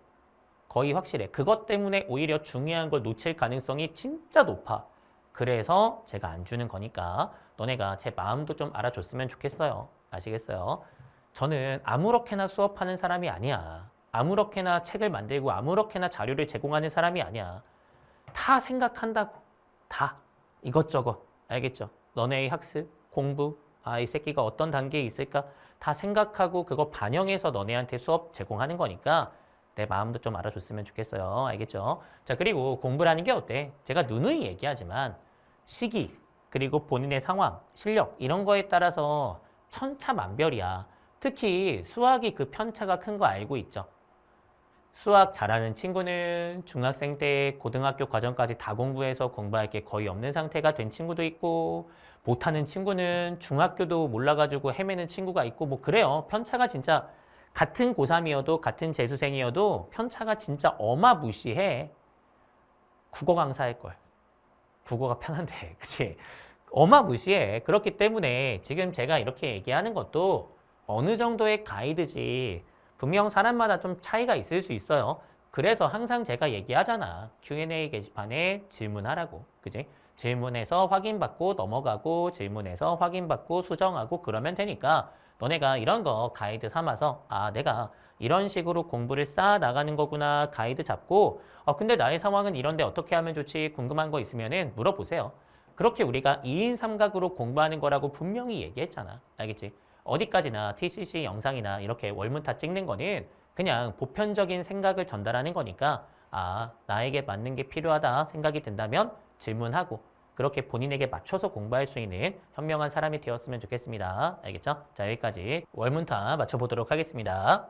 거의 확실해. 그것 때문에 오히려 중요한 걸 놓칠 가능성이 진짜 높아. 그래서 제가 안 주는 거니까 너네가 제 마음도 좀 알아줬으면 좋겠어요. 아시겠어요? 저는 아무렇게나 수업하는 사람이 아니야. 아무렇게나 책을 만들고 아무렇게나 자료를 제공하는 사람이 아니야. 다 생각한다고. 다. 이것저것. 알겠죠? 너네의 학습, 공부, 이 새끼가 어떤 단계에 있을까? 다 생각하고 그거 반영해서 너네한테 수업 제공하는 거니까 내 마음도 좀 알아줬으면 좋겠어요. 알겠죠? 자, 그리고 공부라는 게 어때? 제가 누누이 얘기하지만 시기, 그리고 본인의 상황, 실력 이런 거에 따라서 천차만별이야. 특히 수학이 그 편차가 큰 거 알고 있죠? 수학 잘하는 친구는 중학생 때 고등학교 과정까지 다 공부해서 공부할 게 거의 없는 상태가 된 친구도 있고 못하는 친구는 중학교도 몰라가지고 헤매는 친구가 있고 뭐 그래요. 편차가 진짜 같은 고3이어도 같은 재수생이어도 편차가 진짜 어마무시해. 국어 강사할 걸. 국어가 편한데, 그치? 어마무시해. 그렇기 때문에 지금 제가 이렇게 얘기하는 것도 어느 정도의 가이드지. 분명 사람마다 좀 차이가 있을 수 있어요. 그래서 항상 제가 얘기하잖아. Q&A 게시판에 질문하라고. 그지? 질문해서 확인받고 넘어가고 질문해서 확인받고 수정하고 그러면 되니까 너네가 이런 거 가이드 삼아서 내가 이런 식으로 공부를 쌓아 나가는 거구나 가이드 잡고 근데 나의 상황은 이런데 어떻게 하면 좋지 궁금한 거 있으면은 물어보세요. 그렇게 우리가 2인 삼각으로 공부하는 거라고 분명히 얘기했잖아. 알겠지? 어디까지나 TCC 영상이나 이렇게 월문타 찍는 거는 그냥 보편적인 생각을 전달하는 거니까 나에게 맞는 게 필요하다 생각이 든다면 질문하고 그렇게 본인에게 맞춰서 공부할 수 있는 현명한 사람이 되었으면 좋겠습니다. 알겠죠? 자, 여기까지 월문타 맞춰보도록 하겠습니다.